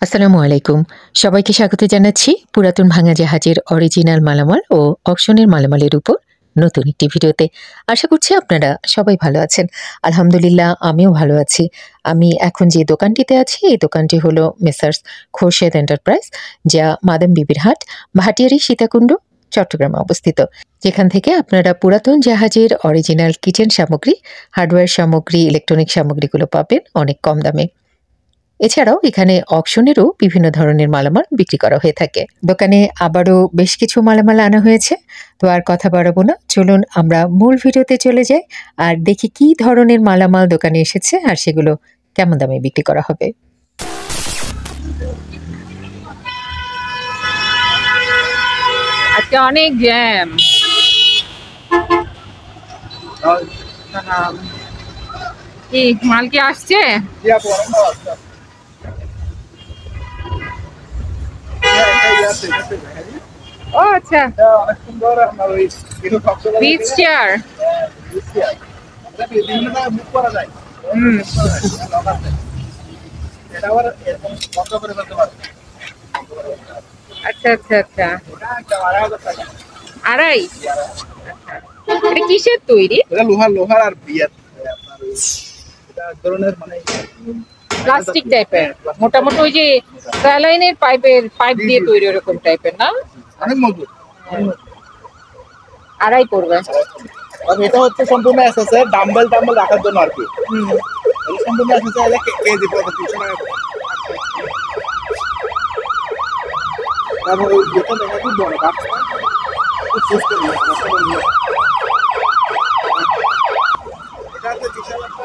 আসসালামু আলাইকুম। সবাইকে স্বাগত জানাচ্ছি পুরাতন ভাঙা জাহাজের অরিজিনাল মালামাল ও অকশনের মালামালের উপর নতুন একটি ভিডিওতে। আশা করছি আপনারা সবাই ভালো আছেন। আলহামদুলিল্লাহ আমিও ভালো আছি। আমি এখন যে দোকানটিতে আছি এই দোকানটি হলো মেসার্স খোরশেদ এন্টারপ্রাইজ, যা মাদাম বিবির হাট, ভাটিয়ারি সীতাকুণ্ড, চট্টগ্রামে অবস্থিত। যেখান থেকে আপনারা পুরাতন জাহাজের অরিজিনাল কিচেন সামগ্রী, হার্ডওয়্যার সামগ্রী, ইলেকট্রনিক সামগ্রীগুলো পাবেন অনেক কম দামে। এছাড়াও এখানে অকশনেরও বিভিন্ন ধরনের মালামাল বিক্রি করা হয়ে থাকে। দোকানে আবারও বেশ কিছু মালামাল আনা হয়েছে। তো আর কথা বাড়াবো না, চলুন আমরা মূল ভিডিওতে চলে যাই আর দেখি কি ধরনের মালামাল দোকানে এসেছে আর সেগুলো কেমন দামে বিক্রি করা হবে। আজকে অনেক জ্যাম। কি মাল কি আসছে? ও আচ্ছা, বিচ চেয়ার। আচ্ছা আচ্ছা আচ্ছা, আড়াই। এটা কিসের তৈরি? লোহার আর বিয়ার ধরনের মানে প্লাস্টিক টাইপের, মোটামুটি ওই যে স্যালাইনের পাইপ দিয়ে তৈরি ওরকম টাইপের না? অনেক মজবুত। আড়াই পড়বে। আর এটা হচ্ছে সম্পূর্ণ এসএস এর ডাম্বেল রাখার জন্য আর কি। এই সম্পূর্ণ এসএস এর কেজি পড়বে 300 টাকা করে। তারপর ওই যেটা দেখা খুব বড় কাঠ, খুব সুস্থ না। এটাতে বিশাল একটা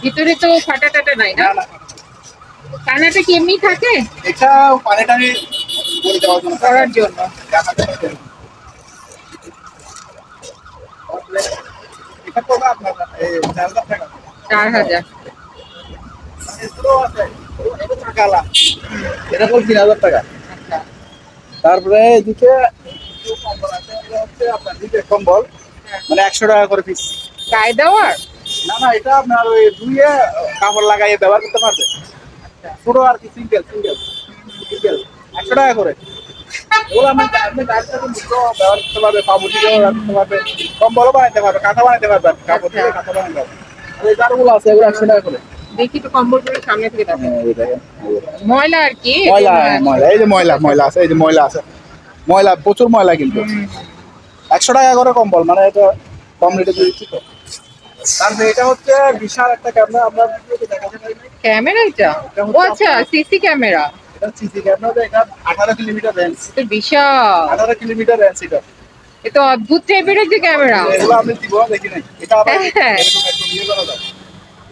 ভিতরে তো ফাটা টাটা নাই না? কানাটা কি এমনি থাকে? এটা পানি টানি করে দেওয়ার জন্য, করার জন্য। এটা পড়বে আপনার 4000 টাকা। 4000। এটা পড়বে 3000 টাকা। তারপরে এদিকে কম্বল আছে, হচ্ছে আপনার দিকে কম্বল মানে 100 টাকা করে পিস। গায়ে দেওয়ার? না এটা আপনার ওই ধুয়ে কাপড় লাগাইয়ে ব্যবহার করতে পারবে। পুরো আর কি সিঙ্গেল 100 টাকা করে। এগুলো আপনি ডাইরেক্ট ব্যবহার করতে পারবে, পাউরুটি ব্যবহার করতে পারবে, কম্বলও বানাইতে পারবে, কাঁথা বানাইতে পারবেন, কাপড় দিয়ে কাঁথা বানাইতে পারবে। আর এই জারগুলো আছে এগুলো 100 টাকা করে। দেখি তো কম্বলগুলো সামনে থেকে দেখো। ময়লা আর কি? ময়লা এই যে ময়লা আছে, এই যে ময়লা আছে, ময়লা প্রচুর ময়লা কিন্তু। 100 টাকা করে কম্বল, মানে এটা কম রেটে দিচ্ছি তো। তারপরে এটা হচ্ছে বিশাল একটা ক্যামেরা, আমরা ক্যামেরা। এটা ও আচ্ছা, সিসি ক্যামেরা। এটা সিসি ক্যামেরা, এটা 18 কিলোমিটার রেঞ্জ। এটা বিশাল 18 কিলোমিটার রেঞ্জ। এটা এটা অদ্ভুত টাইপের একটা ক্যামেরা। এগুলো আমি দিব দেখি নাই। এটা আবার এরকম একদম ইয়ে করা যায়,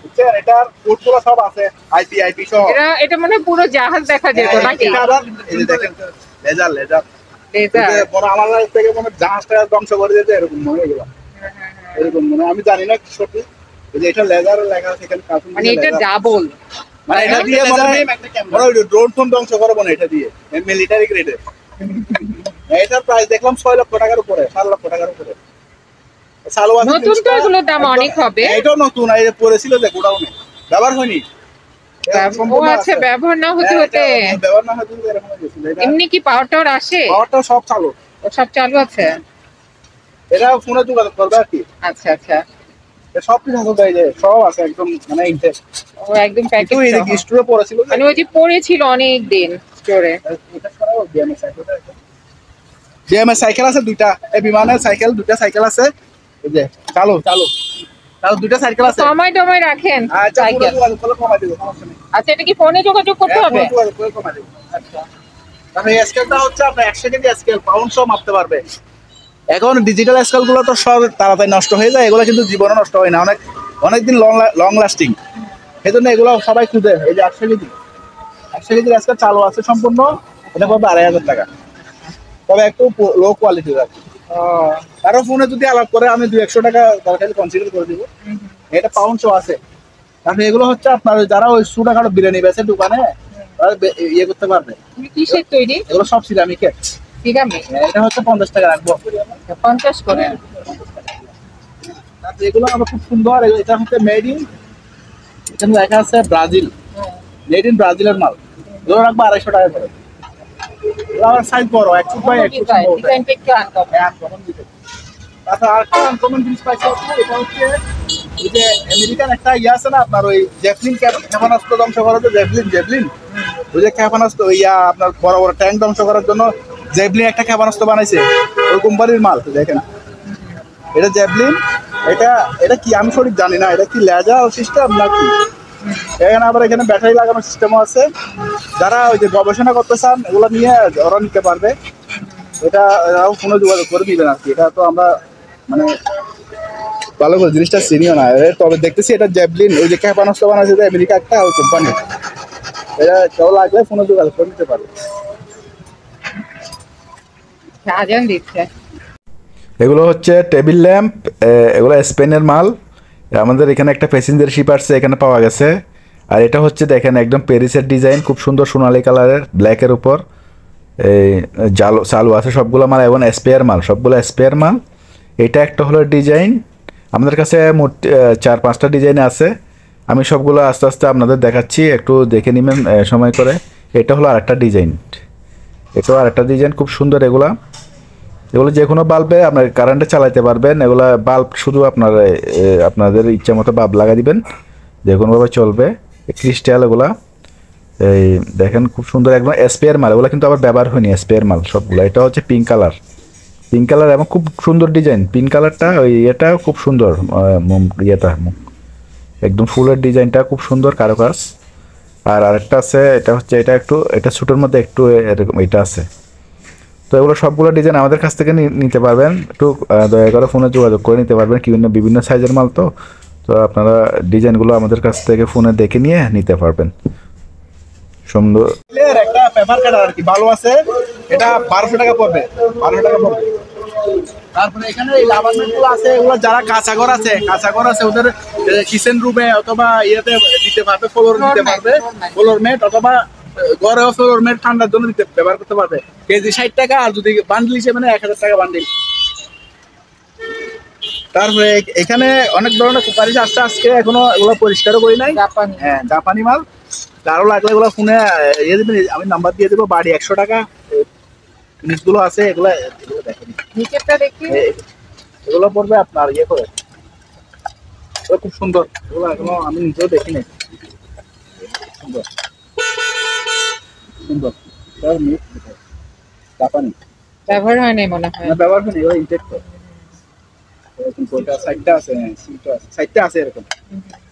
বুঝছেন? এটার কোডগুলো সব আছে, আইপি সব। এটা মানে পুরো জাহাজ দেখা যেত নাকি? এটা আবার এই যে দেখেন লেজার বড় আমার থেকে মনে জাহাজটা ধ্বংস করে দিতে এরকম মনে হয়। এরকম মনে আমি জানি না কি সত্যি, এই যে এটা লেজার লেখা আছে এখানে কার্টুন, মানে এটা ডাবল, মানে এটা দিয়ে মনে হয় ড্রোন ফোন ধ্বংস করবো না এটা দিয়ে, মিলিটারি গ্রেডে। এটার প্রাইস দেখলাম 6 লক্ষ টাকার উপরে, 7 লক্ষ টাকার উপরে। নতুন তো এগুলোর দাম অনেক হবে। এটাও নতুন, এই যে পড়েছিল যে গোডাউনে, ব্যবহার হয়নি। ও আচ্ছা, ব্যবহার না হতে ব্যবহার না হতে এরকম হয়েছিল। এমনি কি পাওয়ার টাওয়ার আসে? পাওয়ারটা সব চালু, সব চালু আছে। এটা ফোনে যোগাযোগ করবে আর কি। আচ্ছা আচ্ছা, সব কিছু আছে, এই যে সব আছে একদম, মানে ইনটেক। ও একদম প্যাকেজ। এই যে স্টোরে পড়েছিল, মানে ওই যে পড়েছিল অনেক দিন স্টোরে। এটা ছাড়াও বিএমএস সাইকেল আছে দুইটা, এই বিমানের সাইকেল দুইটা সাইকেল আছে, এই যে চালু দুইটা সাইকেল আছে। সময় টময় রাখেন সাইকেল? আচ্ছা, এটা কি ফোনে যোগাযোগ করতে হবে? আচ্ছা, তাহলে এই স্কেলটা হচ্ছে আপনার 1 সেকেন্ড স্কেল, পাউন্ড সহ মাপতে পারবে। এখন ডিজিটাল স্কেল গুলো তো সব তাড়াতাড়ি নষ্ট হয়ে যায়, এগুলো কিন্তু জীবনে নষ্ট হয় না, অনেকদিন লং লাস্টিং। সেই জন্য এগুলো সবাই খুঁজে। এই যে 100 কেজির স্কেল চালু আছে সম্পূর্ণ, এটা পাবে 2500 টাকা, তবে একটু লো কোয়ালিটির আর কি। কারো ফোনে যদি আলাপ করে আমি 200-100 টাকা দরকারি কনসিডার করে দিব। এটা পাউন্ড শো আছে। তারপরে এগুলো হচ্ছে আপনার যারা ওই ছোটখাটো বিরিয়ানি বেচে দোকানে, তারা ইয়ে করতে পারবে। কিসের তৈরি? এগুলো সব সিরামিকের। সিরামিক? এটা হচ্ছে 50 টাকা রাখবো। 50 করে। তারপরে এগুলো আবার খুব সুন্দর, এটা হচ্ছে মেড ইন, এখানে লেখা আছে ব্রাজিল, মেড ইন ব্রাজিলের মাল। এগুলো রাখবো 250 টাকা করে। এগুলো আমার সাইজ বড়, 1 ফুট বাই 1 ফুট। ডিজাইনটা একটু আনকমন। Uncommon design. তারপর আরেকটা আনকমন জিনিস পাইছি, এটা হচ্ছে এই যে আমেরিকান একটা ইয়ে আছে না আপনার, ওই জেভলিন ক্ষেপণাস্ত্র ধ্বংস করার জন্য, জেভলিন ওই যে ক্ষেপণাস্ত্র ইয়া আপনার বড় বড় ট্যাঙ্ক ধ্বংস করার জন্য জেভলিন একটা ক্ষেপণাস্ত্র বানাইছে, ওই কোম্পানির মাল দেখেন। এটা জেভলিন, এটা কি আমি সঠিক জানি না, এটা কি লেজার সিস্টেম নাকি। এখানে আবার এখানে ব্যাটারি লাগানোর সিস্টেমও আছে। যারা ওই যে গবেষণা করতে চান এগুলো নিয়ে ওরা নিতে পারবে। এটা ফোনে যোগাযোগ করে দিবেন আর কি। এটা তো আমরা মানে ভালো করে জিনিসটা চিনিও না, তবে দেখতেছি এটা জেভলিন, ওই যে ক্ষেপণাস্ত্র বানাচ্ছে যে আমেরিকা একটা ওই কোম্পানি। এটা কেউ লাগলে ফোনে যোগাযোগ করে নিতে পারবে। আজান দিচ্ছে। এগুলো হচ্ছে টেবিল ল্যাম্প, এগুলো স্পেনের মাল। আমাদের এখানে একটা প্যাসেঞ্জার শিপ আসছে, এখানে পাওয়া গেছে। আর এটা হচ্ছে দেখেন একদম প্যারিসের ডিজাইন, খুব সুন্দর সোনালি কালারের, ব্ল্যাকের উপর এই চালু আছে সবগুলো মাল, এবং স্পেয়ার মাল, সবগুলো স্পেয়ার মাল। এটা একটা হলো ডিজাইন, আমাদের কাছে মোট 4-5টা ডিজাইন আছে। আমি সবগুলো আস্তে আস্তে আপনাদের দেখাচ্ছি, একটু দেখে নেবেন সময় করে। এটা হলো আরেকটা ডিজাইন, এটাও আরেকটা ডিজাইন, খুব সুন্দর। এগুলো যে কোনো বাল্বে আপনার কারেন্টে চালাতে পারবেন। এগুলো বাল্ব শুধু আপনাদের ইচ্ছা মতো বাল্ব লাগা দিবেন, যে কোনোভাবে চলবে। ক্রিস্টাল এগুলা এই দেখেন খুব সুন্দর, একদম স্পেয়ার মাল। এগুলো কিন্তু আবার ব্যবহার হয়নি, স্পেয়ার মাল সবগুলো। এটা হচ্ছে পিঙ্ক কালার এবং খুব সুন্দর ডিজাইন। পিঙ্ক কালারটা এটা খুব সুন্দর, একদম ফুলের ডিজাইনটা খুব সুন্দর, কারুকাজ। আর আরেকটা আছে, এটা ছোটোর মধ্যে একটু এরকম এটা আছে। তো এগুলো সবগুলো ডিজাইন আমাদের কাছ থেকে নিতে পারবেন। একটু দয়া করে ফোনে যোগাযোগ করে নিতে পারবেন, বিভিন্ন সাইজের মাল। তো আপনারা ডিজাইনগুলো আমাদের কাছ থেকে ফোনে দেখে নিয়ে নিতে পারবেন। সুন্দর একটা পেপার কাটার আর কি ভালো আছে, এটা 1200 টাকা পড়বে, 1200 টাকা পড়বে। তারপরে এখানে এই লাভারমেন্ট গুলো আছে, এগুলো যারা কাঁচা ঘর আছে ওদের কিচেন রুমে অথবা ইয়েতে দিতে পারবে, ফ্লোর দিতে পারবে, ফ্লোর ম্যাট অথবা ঘরেও ফ্লোর ম্যাট ঠান্ডার জন্য ব্যবহার করতে পারবে। কেজি 60 টাকা, আর যদি বান্ডিল হিসেবে 1000 টাকা বান্ডিল। তারপরে এখানে অনেক ধরনের সুপারিশ আসছে আজকে, এখনো এগুলো পরিষ্কারও করি নাই। হ্যাঁ, জাপানি মাল। কারো লাগলে এগুলো ফোনে ইয়ে দেবেন, আমি নাম্বার দিয়ে দেবো, বাড়ি 100 টাকা। জিনিসগুলো আছে, এগুলো দেখেন, নিচেরটা দেখি। এগুলো পড়বে আপনার ইয়ে করে, খুব সুন্দর। এগুলো এখনো আমি নিজেও দেখি নাই, সুন্দর সুন্দর। জাপানি ব্যবহার হয় নাই মনে হয়। ব্যবহার করি, এগুলো ইনটেক করে। সাইডটা আছে, সাইডটা আছে এরকম,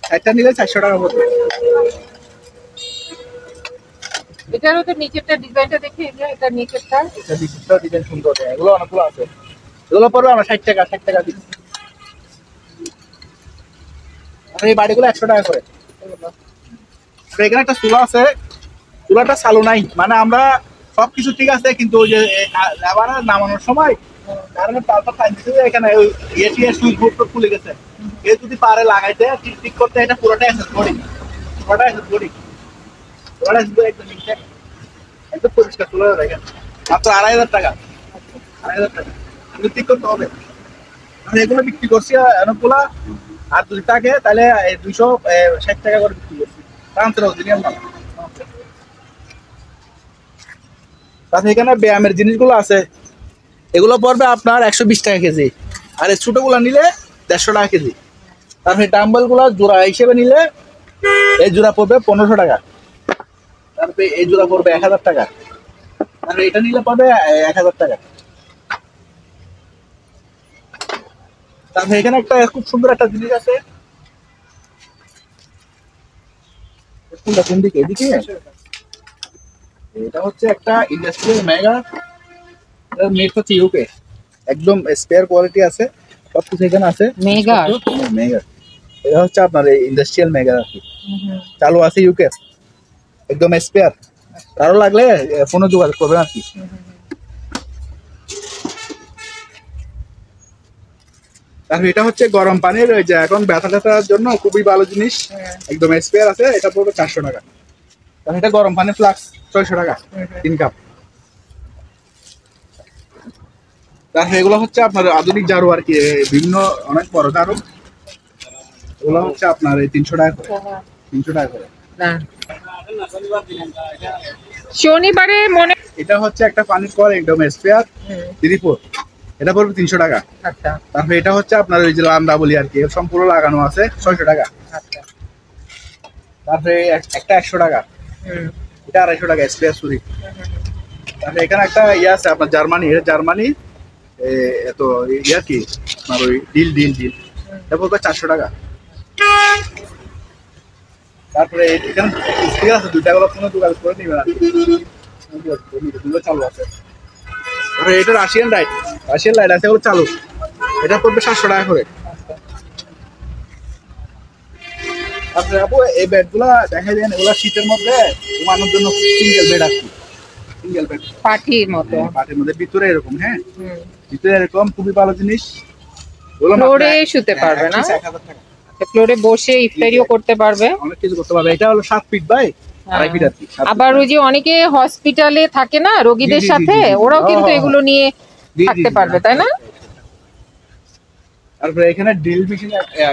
সাইডটা নিলে 400 টাকা পড়বে। এটারও তো নিচেরটা ডিজাইনটা দেখি, এটা নিচেরটা ডিজাইন সুন্দর, এগুলো অনেকগুলো আছে। এগুলো পড়বে আমরা 60 টাকা দিচ্ছি। এই বাড়িগুলো 100 টাকা করে। এখানে একটা চুলা আছে, চুলাটা চালু নাই, মানে আমরা সবকিছু ঠিক আছে, কিন্তু ওই যে লেবার নামানোর সময় কারণে তারপর এখানে ওই সুইচ বোর্ড খুলে গেছে। এ যদি পারে লাগাইতে ঠিক করতে, এটা পুরোটাই আছে একদম পরিষ্কার চুলা দেখেন, মাত্র 2500 টাকা, 2500 টাকা কিন্তু ঠিক করতে হবে। আমি এগুলো বিক্রি করছি অনেকগুলা, আর যদি থাকে তাহলে 260 টাকা করে বিক্রি করছি। তাছাড়া এখানে ব্যায়ামের জিনিসগুলো আছে, এগুলো পড়বে আপনার 120 টাকা কেজি, আর এই ছোটগুলো নিলে 150 টাকা কেজি। তারপরে ডাম্বেল গুলো জোড়া হিসেবে নিলে এই জোড়া পড়বে 1500 টাকা, তারপরে এই জোড়া পড়বে 1000 টাকা, তারপরে এটা নিলে পড়বে 1000 টাকা। তারপরে এখানে একটা খুব সুন্দর একটা জিনিস আছে, কোন দিকে? এদিকে। এটা হচ্ছে একটা ইন্ডাস্ট্রিয়াল মেগা, মেড হচ্ছে ইউকে, একদম স্পেয়ার কোয়ালিটি আছে, সবকিছু এখানে আছে। মেগা এটা হচ্ছে আপনার এই ইন্ডাস্ট্রিয়াল মেগা আর কি, চালু আছে ইউকে, একদম স্পেয়ার। কারো লাগলে ফোনে যোগাযোগ করবেন আর কি। তারপর এটা হচ্ছে গরম পানির, ওই যে এখন ব্যথা ট্যাথার জন্য খুবই ভালো জিনিস, একদম স্পেয়ার আছে। এটা পড়বে 400 টাকা। তাহলে এটা গরম পানির ফ্লাক্স 600 টাকা 3 কাপ। তারপর এগুলো হচ্ছে আপনার আধুনিক ঝাড়ু আর কি, বিভিন্ন অনেক বড় ঝাড়ু, ওগুলো হচ্ছে আপনার এই 300 টাকা করে, 300 টাকা করে। না শনিবারে মনে এটা হচ্ছে একটা পানির কল একদম স্পেয়ার 3/4, এটা পড়বে 300 টাকা। আচ্ছা তারপরে এটা হচ্ছে আপনার ওই যে লান্দা বলি আর কি, সম্পূর্ণ লাগানো আছে 600 টাকা। আচ্ছা তারপরে একটা 100 টাকা, এটা 250 টাকা স্পেয়ার সুরি। তারপরে এখানে একটা ইয়ে আছে আপনার জার্মানি, এটা জার্মানি এত ইয়া কি আপনার ওই ডিল এটা পড়বে 400 টাকা। তারপরে এখানে স্পিকার আছে দুইটা, গুলো ফোনে দোকান করে নিবেন আর কি, দুটো চালু আছে। তারপরে এটা রাশিয়ান লাইট আছে, ওগুলো চালু, এটা পড়বে 700 টাকা করে। তারপরে আপু এই বেডগুলা দেখা যায় এগুলা শীতের মধ্যে ঘুমানোর জন্য সিঙ্গেল বেড আছে, সিঙ্গেল বেড পাটির মতো, পাটের মধ্যে ভিতরে এরকম, হ্যাঁ ভিতরে এরকম, খুবই ভালো জিনিস। ফ্লোরে শুতে পারবে না, 1000 টাকা, ফ্লোরে বসে ইফতারিও করতে পারবে, অনেক কিছু করতে পারবে। এটা হলো 7 ফিট বাই 2.5 ফিট আর কি। আবার ওই যে অনেকে হসপিটালে থাকে না রোগীদের জি, জি, সাথে, জি, জি। ওরাও কিন্তু ও, এগুলো নিয়ে জি, জি, থাকতে জি, পারবে, তাই না? তারপরে এখানে ড্রিল মেশিন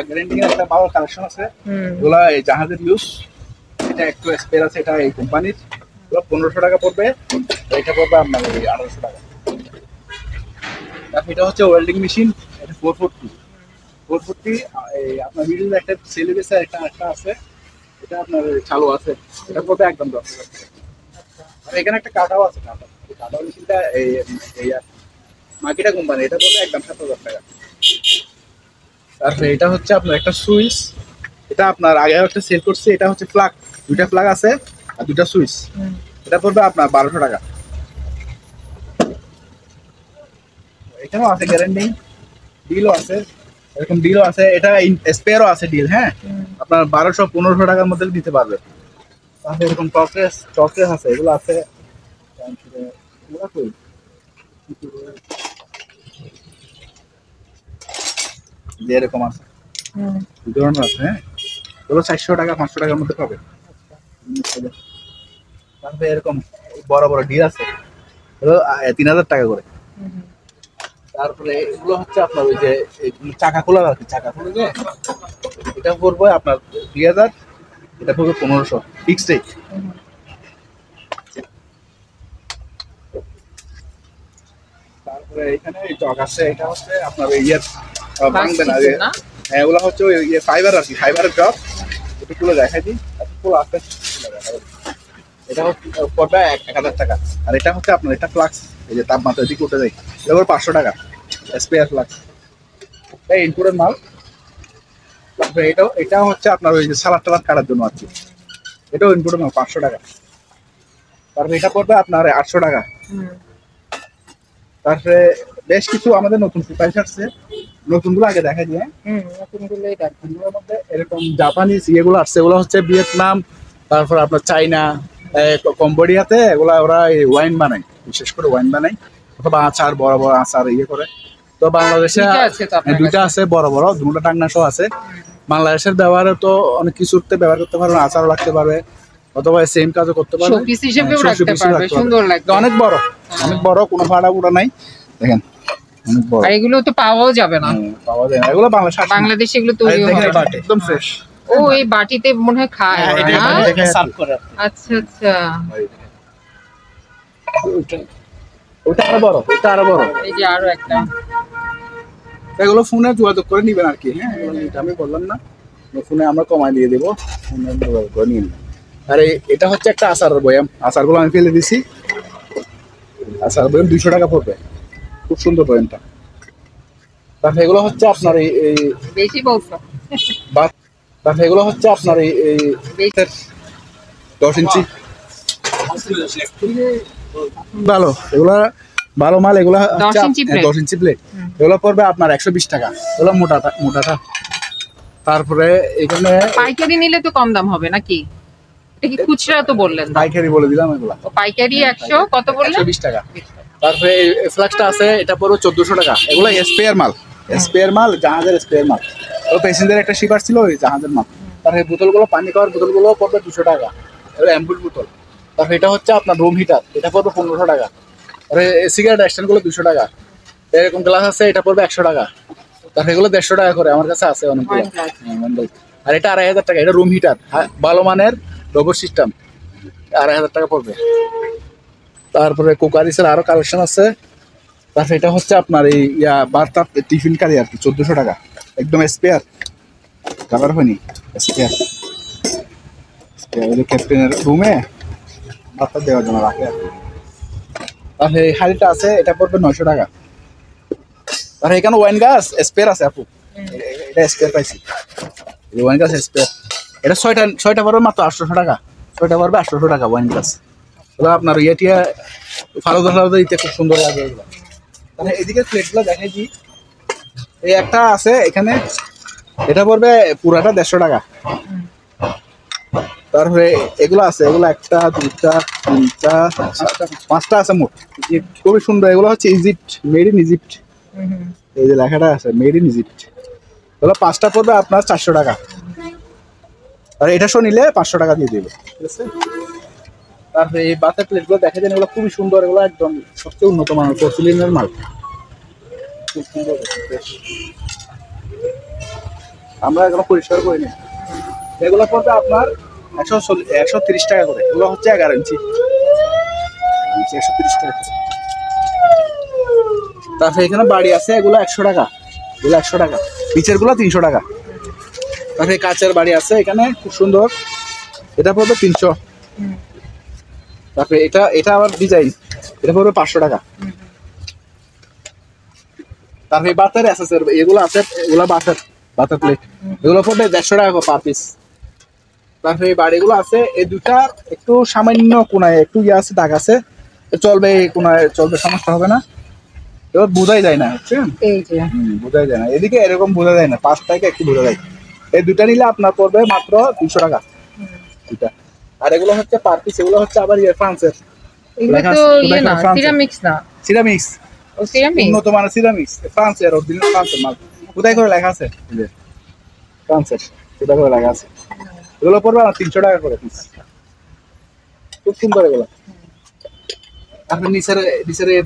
গ্যারান্টি এর একটা ভালো কালেকশন আছে, হুম এগুলা এই জাহাজের ইউজ, এটা একটু স্পেয়ার আছে, এটা এই কোম্পানির, এগুলো 1500 টাকা পড়বে, এটা পড়বে আপনার 1800 টাকা। তারপর এটা হচ্ছে ওয়েল্ডিং মেশিন, এটা 440 এই আপনার মিডল একটা সেলিব্রেসের একটা আছে, এটা আপনার চালু আছে, এটা পড়বে একদম 10,000 টাকা। আর এখানে একটা কাটাও আছে, কাটাও মেশিনটা এই মাকিটা কোম্পানি, এটা পড়বে একদম 7,000 টাকা। তারপরে এটা হচ্ছে আপনার একটা সুইচ, এটা আপনার আগে একটা সেল করছে, এটা হচ্ছে প্লাগ, দুইটা প্লাগ আছে আর দুইটা সুইচ, এটা পড়বে আপনার 1200 টাকা। এখানেও আছে গ্যারান্টি, ডিলও আছে, এরকম ডিলও আছে, এটা স্পেয়ারও আছে ডিল, হ্যাঁ আপনার 1200-1500 টাকার মধ্যে দিতে পারবে। তারপরে এরকম টর্কেস আছে, এগুলো আছে, এগুলো কই যে এরকম আছে, এই ধরনের আছে, হ্যাঁ এগুলো 400 টাকা 500 টাকার মধ্যে পাবে। তারপরে এরকম বড় বড় ডিল আছে, এগুলো 3000 টাকা করে। তারপরে এগুলো হচ্ছে আপনার ওই যে চাকা খোলা আর কি, চাকা খুলে যে এটা পড়বে আপনার 2000, এটা পড়বে 1500 ফিক্সড রেট। তারপরে এখানে এই জগ আছে, এটা হচ্ছে আপনার ওই ইয়ে ভাঙবে না, না? হ্যাঁ এগুলো হচ্ছে ওই ইয়ে ফাইবার আর কি, ফাইবারের জগ, এটা খুলে দেখাই দিই, ফুল আছে, এটা হচ্ছে পড়বে 1000 টাকা। আর এটা হচ্ছে আপনার এটা ফ্লাক্স, এই যে তাপমাত্রা দিকে উঠে যায়, এটা পড়বে 500 টাকা স্পেয়ার ফ্লাক্স, এই ইনপুটের মাল। তারপরে এটা হচ্ছে আপনার ওই যে সালাদ টালাদ কাটার জন্য আছে, এটাও ইনপুটের মাল 500 টাকা। তারপরে এটা পড়বে আপনার 800 টাকা। তারপরে বেশ কিছু আমাদের নতুন প্রাইস আসছে, নতুনগুলো আগে দেখা যায়, নতুনগুলোই দেখো। নতুনগুলোর মধ্যে এরকম জাপানিজ ইয়েগুলো আসছে, এগুলো হচ্ছে ভিয়েতনাম, তারপর আপনার চাইনা, কম্বোডিয়াতে এগুলা ওরা ওয়াইন বানায়, বিশেষ করে ওয়াইন বানায়, অথবা আচার, বড় বড় আচার ইয়ে করে। তো বাংলাদেশে দুইটা আছে বড় বড়, দুটো টাংনা সহ আছে। বাংলাদেশের ব্যবহারে তো অনেক কিছুতে ব্যবহার করতে পারবে, আচারও রাখতে পারবে, অথবা সেম কাজও করতে পারবে, শোপিস হিসেবেও হ্যাঁ, রাখতে showpiece হিসেবে পারবে, রাখতে পারবে। সুন্দর লাগবে। অনেক বড়, অনেক বড়, কোনো ফাটা ফুটা নাই, দেখেন অনেক বড়। আর এগুলো তো পাওয়াও যাবে না, পাওয়া যায় না, এগুলো বাংলাদেশে এগুলো তৈরি হয় না। একদম ফ্রেশ। ও এই বাটিতে মনে হয় খায় হ্যাঁ, ওরা, এটা না? এখানে সার্ভ করে। আচ্ছা আচ্ছা, ওটা আরো বড়, ওটা আরো বড়। এই যে আরো একটা, এগুলো ফোনে যোগাযোগ করে নিবেন আর কি, হ্যাঁ এগুলো এটা আমি বললাম না, ফোনে আমরা কমাই দিয়ে দেবো, ফোনে যোগাযোগ করে নিন। আর এটা হচ্ছে একটা আচারের বয়াম, আচারগুলো আমি ফেলে দিছি, আচার বয়াম 200 টাকা পড়বে, খুব সুন্দর বয়ামটা। তারপরে এগুলো হচ্ছে আপনার এই বেশি বলছো, তারপরে এগুলো হচ্ছে আপনার এই 10 ইঞ্চি ভালো, এগুলা ভালো মাল, এগুলা 10 ইঞ্চি plate? 10 ইঞ্চি প্লেট, এগুলো পড়বে আপনার 120 টাকা, এগুলো মোটাটা। তারপরে এখানে পাইকারি নিলে তো কম দাম হবে নাকি? এটা কি খুচরা তো বললেন না? পাইকারি বলে দিলাম, এগুলা ও পাইকারি 100 কত বললেন? 120 টাকা। তারপরে এই ফ্লাক্সটা আছে, এটা পড়বে 1400 টাকা, এগুলো স্পেয়ার মাল, জাহাজের স্পেয়ার মাল, ও প্যাসেঞ্জার একটা শিপার ছিল ওই জাহাজের মাল। তারপরে বোতলগুলো, পানি খাওয়ার বোতলগুলো পড়বে 200 টাকা, এগুলো অ্যাম্পুল বোতল। তারপরে এটা হচ্ছে আপনার রুম হিটার, এটা পড়বে 1500 টাকা। তারপরে সিগারেট স্ট্যান্ডগুলো 200 টাকা, এরকম গ্লাস আছে, এটা পড়বে 100 টাকা। তারপরে এগুলো 150 টাকা করে, আমার কাছে আছে অনেকগুলো। আর এটা 2500 টাকা, এটা রুম হিটার, ভালো মানের রোবট সিস্টেম, 2500 টাকা পড়বে। তারপরে কুকারিসের আরো কালেকশন আছে। তারপরে এটা হচ্ছে আপনার এই বার্তা টিফিন কারি আর কি, 1400 টাকা, একদম স্পেয়ার, কাভার হয়নি, স্পেয়ার। ক্যাপ্টেনের রুমে বার্তা দেওয়ার জন্য রাখে আর কি। তাহলে এই হাড়িটা আছে, এটা পড়বে 900 টাকা। তাহলে এখানে ওয়াইন গাছ স্পেয়ার আছে আপু, এটা স্পেয়ার পাইছি, ওয়াইন গাছ স্পেয়ার। এটা ছয়টা পড়বে মাত্র 800 টাকা, 6টা পড়বে 800 টাকা ওয়াইন গাছ। এগুলো আপনার ইয়েটিয়া ফালুদা ফালুদা দিতে খুব সুন্দর লাগে এগুলো। তাহলে এদিকে প্লেটগুলো দেখাই দিই, এই একটা আছে এখানে, এটা পড়বে পুরাটা 150 টাকা। তারপরে এগুলো আছে, এগুলো 1টা 2টা 3টা 5টা আছে মোট, খুবই সুন্দর। এগুলো হচ্ছে ইজিপ্ট, মেড ইন ইজিপ্ট, এই যে লেখাটা আছে মেড ইন ইজিপ্ট। এগুলো 5টা পড়বে আপনার 400 টাকা, আর এটা শো নিলে 500 টাকা দিয়ে দেবে, ঠিক আছে। তারপরে এই বাতের প্লেটগুলো দেখা যায়, এগুলো খুবই সুন্দর, এগুলো একদম সবচেয়ে উন্নত মানের পর্সিলিনের মাল, খুব সুন্দর। আমরা এগুলো পরিষ্কার করি না, এগুলো পড়বে আপনার 130 টাকা করে। এগুলো হচ্ছে 11 ইঞ্চি, 130 টাকা। তারপরে এখানে বাড়ি আছে, এগুলো 100 টাকা, এগুলো 100 টাকা, নিচের গুলো 300 টাকা। তারপরে কাঁচের বাড়ি আছে এখানে, খুব সুন্দর, এটা পড়বে 300। তারপরে এটা আবার ডিজাইন, এটা পড়বে 500 টাকা। তারপরে বাতের এসএসের এগুলো আছে, এগুলো বাতের প্লেট, এগুলো পড়বে 150 টাকা পার পিস। তারপরে এই বাড়িগুলো আছে, এই দুটা একটু সামান্য কোনায় একটু ইয়ে আছে, দাগ আছে, চলবে, এই কোনায় চলবে, সমস্যা হবে না। এবার বোঝাই যায় না, বুঝছেন, এই যে বোঝাই যায় না, এদিকে এরকম বোঝা যায় না, 5 টাকা একটু বোঝা যায়। এই দুটা নিলে আপনার পড়বে মাত্র 200 টাকা দুটা। আর এগুলো হচ্ছে পার পিস, এগুলো হচ্ছে আবার ফ্রান্সের, এগুলো তো ইয়ে না, সিরামিক্স না, সিরামিক্স, ও সিরামিক্স উন্নত মানের সিরামিক্স, ফ্রান্সের, অরিজিনাল ফ্রান্সের মাল। কোথায় করে লেখা আছে, এই যে ফ্রান্সের, কোথায় করে লেখা আছে। এগুলো পড়বে আমার 300 টাকা করে পিস, খুব সুন্দর এগুলো। আপনি নিচের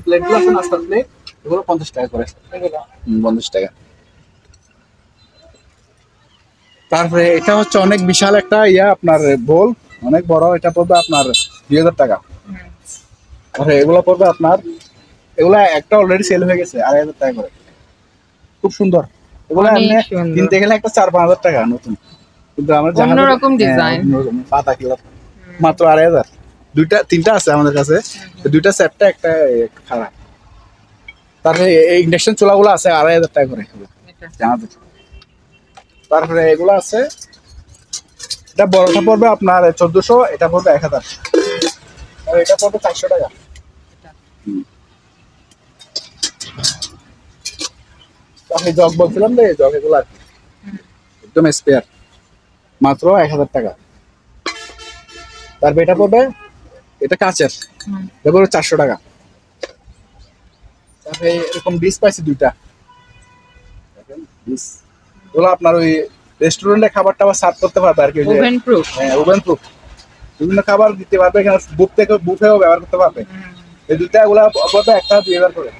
প্লেটগুলো আছে, নাস্তার প্লেট, এগুলো 50 টাকা করে, এগুলো 50 টাকা। তারপরে এটা হচ্ছে অনেক বিশাল একটা আপনার বোল, অনেক বড়, এটা পড়বে আপনার 2000 টাকা। তারপরে এগুলো পড়বে আপনার, এগুলো একটা অলরেডি সেল হয়ে গেছে 2500 টাকা করে, খুব সুন্দর। এগুলো অনেক আপনি সুন্দর। কিনতে গেলে একটা 4-5 হাজার টাকা নতুন, কিন্তু আমরা অন্যরকম ডিজাইন, পাতা কিলো মাত্র 2500। 3টা আছে আমাদের কাছে, 2টা সেটটা, একটা খারাপ। তারপরে এই ইন্ডাকশন চুলাগুলো আছে 2500 টাকা করে, জানাতে। তারপরে এগুলো আছে, এটা বড়টা পড়বে আপনার 1400, এটা পড়বে 1000, আর এটা পড়বে 400 টাকা। আমি জগ বলছিলাম যে জগ, এগুলো একদম স্পেয়ার, মাত্র 1000 টাকা। তারপরে এটা পড়বে, এটা কাঁচের, এটা পড়বে 400 টাকা। তারপরে এরকম ডিশ পাইছি 2টা, ডিশ, এগুলো আপনার ওই রেস্টুরেন্টে খাবার টাবার সার্ভ করতে পারবে আর কি, ওভেন প্রুফ, হ্যাঁ ওভেন প্রুফ, বিভিন্ন খাবার দিতে পারবে, এখানে বুফেও ব্যবহার করতে পারবে। এই 2টা এগুলো পড়বে একটা 2000 করে।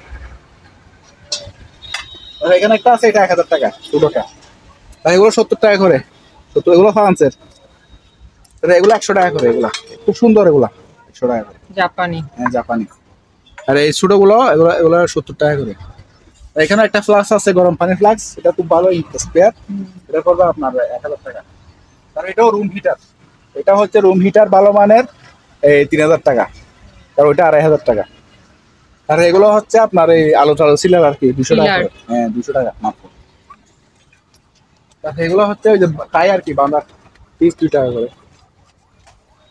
আর এখানে একটা আছে, এটা 1000 টাকা, 2টা। আর এগুলো 70 টাকা করে, 70, এগুলো ফ্রান্সের, এগুলো 100 টাকা করে, এগুলা খুব সুন্দর, এগুলা 100 টাকা করে, জাপানি, হ্যাঁ জাপানি। আর এই ছোটগুলো এগুলো 70 টাকা করে। এখানে একটা ফ্লাক্স আছে, গরম পানির ফ্লাক্স, এটা খুব ভালো স্পেয়ার, এটা পড়বে আপনার 1000 টাকা। আর এটাও রুম হিটার, এটা হচ্ছে রুম হিটার ভালো মানের, এই 3000 টাকা, আর ওইটা 2500 টাকা। আর এগুলো হচ্ছে আপনার এই আলো টালো সিলার আর কি, 200 টাকা করে, হ্যাঁ 200 টাকা মাত্র। তারপরে এগুলো হচ্ছে ওই যে টাই আর কি, বাঁধার পিস 2 টাকা করে।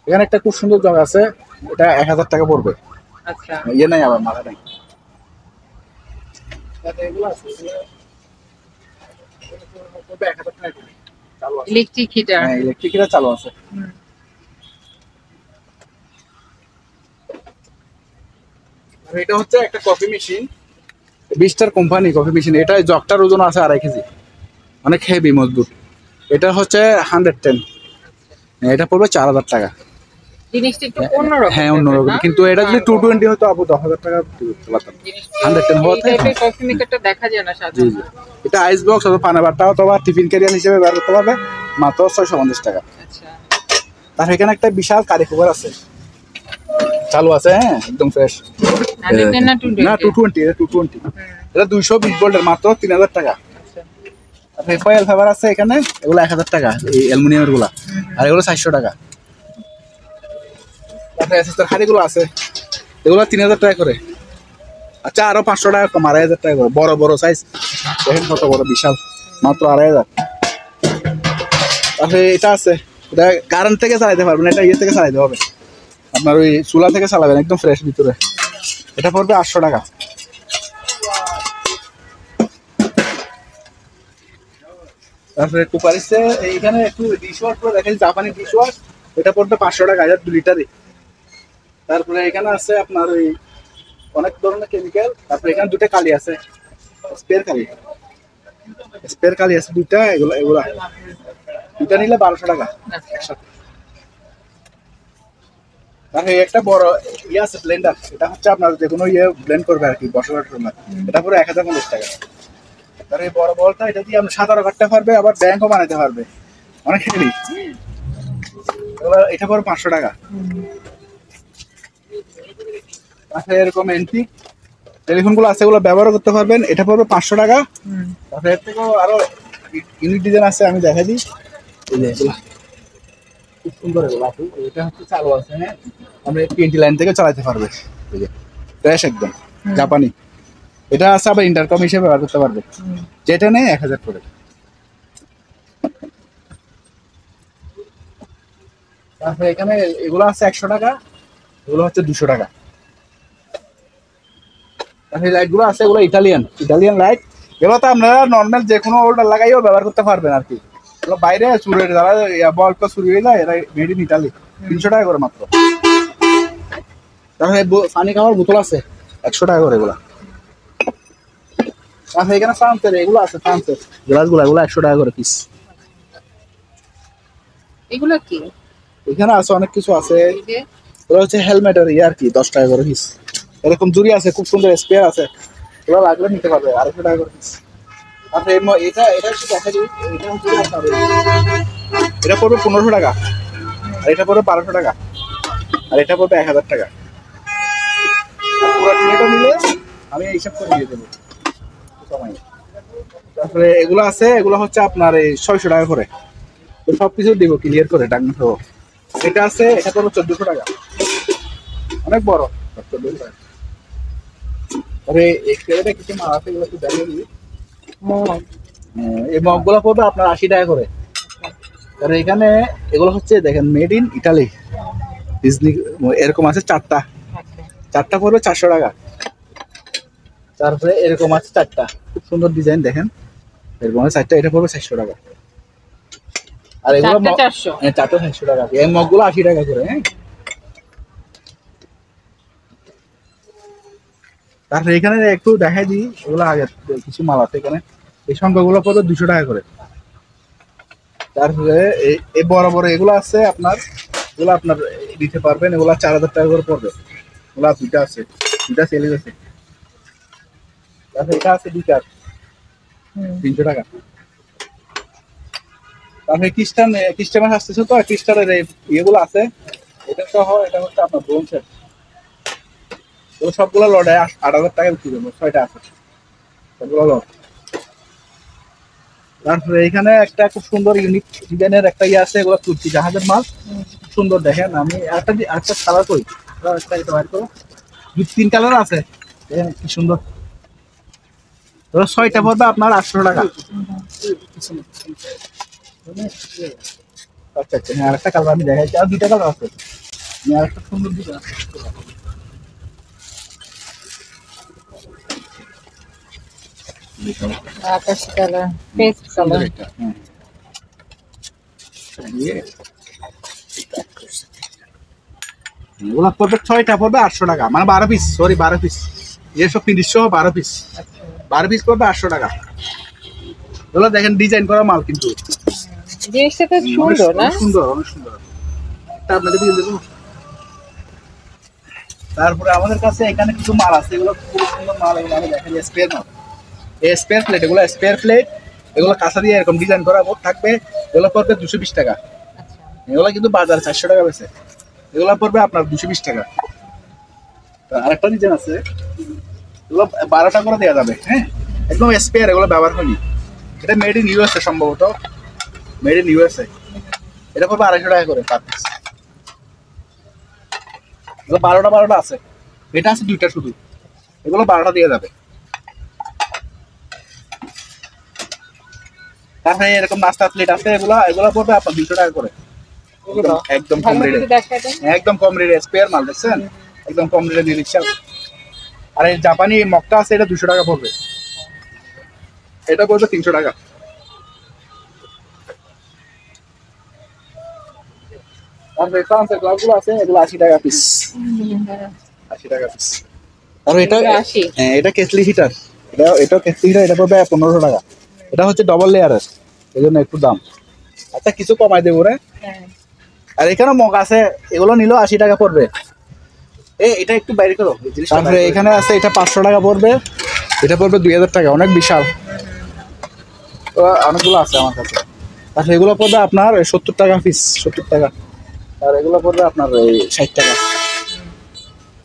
এখানে একটা খুব সুন্দর জগ আছে, এটা 1000 টাকা পড়বে, আচ্ছা ইয়ে নাই আবার মাথা নাই। এগুলো আছে, পড়বে 1000 টাকা করে, চালু আছে, ইলেকট্রিক হিটার, হ্যাঁ ইলেকট্রিক হিটার চালু আছে। আর এটা হচ্ছে একটা কফি মেশিন, 20টার কোম্পানি কফি মেশিন, এটা জগটার ওজন আছে 2.5 কেজি, অনেক হেভি মজবুত। এটা হচ্ছে 110, এটা পড়বে 4000 টাকা। জিনিসটা একটু অন্যরকম, হ্যাঁ অন্যরকম, কিন্তু এটা যদি 220 হতো আপু 10,000 টাকা দিতে পারতাম। 110 হওয়াতে কফি মেকারটা দেখা যায় না জি সাধারণত। জি, এটা আইস বক্স অথবা পানি বাটা অথবা টিফিন ক্যারিয়ার হিসেবে ব্যবহার করতে পারবে, মাত্র 650 টাকা। আচ্ছা তার এখানে একটা বিশাল কারি কুকার আছে, চালু আছে, হ্যাঁ একদম ফ্রেশ। 110 না 220? না 220, এটা 220, এটা 220 ভোল্টের, মাত্র 3000 টাকা। আচ্ছা ফয়েল ফাইবার আছে এখানে, এগুলো 1000 টাকা, এই অ্যালুমিনিয়ামের গুলা, আর এগুলো 400 টাকা। তারপরে এসএসআর হাড়িগুলো আছে, এগুলো 3000 টাকা করে। আচ্ছা আরো 500 টাকা কম, 2500 টাকা করে, বড় বড় সাইজ দেখেন কত বড়, বিশাল, মাত্র 2500। তারপরে এটা আছে, এটা কারেন্ট থেকে চালাইতে পারবেন, এটা ইয়ে থেকে চালাইতে হবে, আপনার ওই চুলা থেকে চালাবেন, একদম ফ্রেশ ভিতরে। এটা পড়বে 800 টাকা। তারপরে কুকার এসছে এইখানে, একটু ডিশওয়াশ করে দেখেন, জাপানি ডিশওয়াশ, এটা পড়বে 500 টাকা, এটা 2 লিটারই। তারপরে এখানে আছে আপনার ওই অনেক ধরনের কেমিক্যাল। তারপরে এখানে দুটো কালি আছে, স্পেয়ার কালি আছে দুইটা, এগুলা দুটা নিলে 1200 টাকা একসাথে। তারপরে একটা বড় ইয়ে আছে ব্লেন্ডার, এটা হচ্ছে আপনার যে কোনো ইয়ে ব্লেন্ড করবে আর কি, মশলার জন্য, এটা পুরো 1050 টাকা। তার এই বড় বলটা, এটা দিয়ে আপনি সাঁতারও কাটতে পারবে, আবার ব্যাংকও বানাতে পারবে, অনেক হেভি। এটা পড়বে 500 টাকা। তারপরে এরকম অ্যান্টিক টেলিফোন গুলো আছে, এগুলো ব্যবহার করতে পারবেন, এটা পড়বে 500 টাকা। তারপরে এর থেকেও আরো ইউনিক ডিজাইন আছে, আমি দেখাই দিই। এই যে এগুলো খুব সুন্দর, এগুলো আপু, এটা হচ্ছে চালু আছে, হ্যাঁ আপনি PNT লাইন থেকে চালাতে পারবে, এই যে ফ্রেশ একদম জাপানি। এটা আছে আবার ইন্টারকম হিসেবে ব্যবহার করতে পারবে, যেটা নেই 1000 করে। তারপরে এখানে এগুলো আছে 100 টাকা, এগুলো হচ্ছে 200 টাকা। তারপরে লাইট গুলো আছে, এগুলো ইটালিয়ান লাইট, এগুলো তো আপনারা নর্মাল যে কোনো হোল্ডার লাগাইও ব্যবহার করতে পারবেন আর কি। এগুলো বাইরে চুরের যারা বল্বটা চুরি হয়ে যায়, এরা মেড ইন ইটালি, 300 টাকা করে মাত্র। তারপরে পানি খাওয়ার বোতল আছে 100 টাকা করে এগুলা। তারপরে এখানে ফ্রান্সের এগুলো আছে, ফ্রান্সের গ্লাসগুলো, এগুলো 100 টাকা করে পিস। এগুলো কি? এখানে আছে অনেক কিছু আছে, এই যে ওরা হচ্ছে হেলমেটের ইয়ে আর কি, 10 টাকা করে পিস। এরকম জুড়ি আছে, খুব সুন্দর স্পেয়ার আছে, ওরা লাগলে নিতে পারবে, 250 টাকা করে পিস। তারপরে এটা একটু দেখা দিই, এটা হচ্ছে আপনার এটা পড়বে 1500 টাকা, আর এটা পড়বে 1200 টাকা, আর এটা পড়বে 1000 টাকা। পুরো টিনেটা নিলে আমি হিসাব করে দিয়ে দেবো সময়। তারপরে এগুলো আছে, এগুলো হচ্ছে আপনার এই 600 টাকা করে, তো সবকিছু দিব ক্লিয়ার করে ডাকনা সহ। এটা আছে, এটা পড়বে 1400 টাকা, অনেক বড় 1400 টাকা। তবে এটা কিছু মাল আছে, এগুলো একটু দেখিয়ে দিই। এই মগগুলো পড়বে আপনার 80 টাকা করে। আর এখানে এগুলো হচ্ছে দেখেন মেড ইন ইটালি, ডিজনি এরকম আছে চারটা পড়বে 400 টাকা। তারপরে এরকম আছে 4টা, খুব সুন্দর ডিজাইন দেখেন, এরকম আছে 4টা, এটা পড়বে 400 টাকা। আর এগুলো 400 4টা 400 টাকা, এই মগগুলো 80 টাকা করে। হ্যাঁ তারপরে এখানে একটু দেখাই দিই, এগুলো আগে কিছু মাল আছে এখানে, এই সংখ্যাগুলো পড়বে 200 টাকা করে। তারপরে এই বড় বড় এগুলো আছে আপনার, এগুলো আপনার দিতে পারবেন, এগুলো 4000 টাকা করে পড়বে। এগুলো দুইটা আছে, দুইটা সেল আছে। তারপরে এটা আছে দুইটা 300 টাকা। তারপরে খ্রিস্টান মাস আসতেছে, তো খ্রিস্টানের ইয়েগুলো আছে, এটা সহ, এটা হচ্ছে আপনার ব্রোঞ্জের, সবগুলো লড়ে 8000 টাকা বিক্রি করবো, 6টা আছে সবগুলো লড়। তারপরে এখানে একটা খুব সুন্দর ইউনিক ডিজাইনের একটা ইয়ে আছে, এগুলো তুর্কি জাহাজের মাল, খুব সুন্দর দেখেন। আমি একটা কালার করি, বাইর করো, 3 কালার আছে, দেখেন কি সুন্দর। 6টা পড়বে আপনার 800 টাকা। আচ্ছা আচ্ছা, হ্যাঁ আরেকটা কালার আমি দেখাইছি, আর 2টা কালার আছে, আরেকটা সুন্দর ডিজাইন আছে। আকাশ কালার, পেস্ট কালার। এগুলো পড়বে 6টা পড়বে 800 টাকা, মানে 12 পিস, সরি 12 পিস, এসব 30 12 পিস, 12 পিস পড়বে 800 টাকা। এগুলো দেখেন ডিজাইন করা মাল, কিন্তু জিনিসটা তো সুন্দর না? সুন্দর, অনেক সুন্দর। এটা আপনাকে দিয়ে দেবো। তারপরে আমাদের কাছে এখানে কিছু মাল আছে, এগুলো খুব সুন্দর মাল, এগুলো আমি দেখাই, স্পেয়ার মাল, এই স্পেয়ার প্লেট, এগুলো স্পেয়ার প্লেট, এগুলো কাঁচা দিয়ে এরকম ডিজাইন করা থাকবে, এগুলো পড়বে 220 টাকা। এগুলো কিন্তু বাজারে 400 টাকা বেচে, এগুলো পড়বে আপনার 220 টাকা। আরেকটা ডিজাইন আছে, এগুলো 12 টাকা করে দেওয়া যাবে। হ্যাঁ, একদম স্পেয়ার, এগুলো ব্যবহার হয়নি। এটা মেড ইন ইউএসএ, সম্ভবত মেড ইন ইউএসএ। এটা পড়বে 250 টাকা করে পার পিস। এগুলো 12টা আছে, এটা আছে 2টা শুধু, এগুলো 12টা দিয়ে যাবে। তারপরে এরকম নাস্তা প্লেট আছে, এগুলো পড়বে আপনার 200 টাকা করে। একদম কম রেটে, একদম কম রেটে, স্পেয়ার মাল দেখছেন, একদম কম রেটে দিয়ে দিচ্ছে। আর এই জাপানি মগটা আছে, এটা 200 টাকা পড়বে, এটা পড়বে 300 টাকা। আর ফ্রান্সের গ্লাসগুলো আছে, এগুলো 80 টাকা পিস, 80 টাকা পিস। আর এটা, হ্যাঁ এটা কেটলি হিটার, এটা কেটলি হিটার, এটা পড়বে 1500 টাকা। এটা হচ্ছে ডবল লেয়ারের, এই জন্য একটু দাম। আচ্ছা কিছু কমাই দেবো রে। আর এখানে মগ আছে, এগুলো নিলেও 80 টাকা পড়বে। এটা একটু বাইরে করো। তারপরে এখানে আছে, এটা 500 টাকা পড়বে, এটা পড়বে 2000 টাকা, অনেক বিশাল, অনেকগুলো আছে আমার কাছে। তারপরে এগুলো পড়বে আপনার 70 টাকা পিস, 70 টাকা। আর এগুলো পড়বে আপনার 60 টাকা।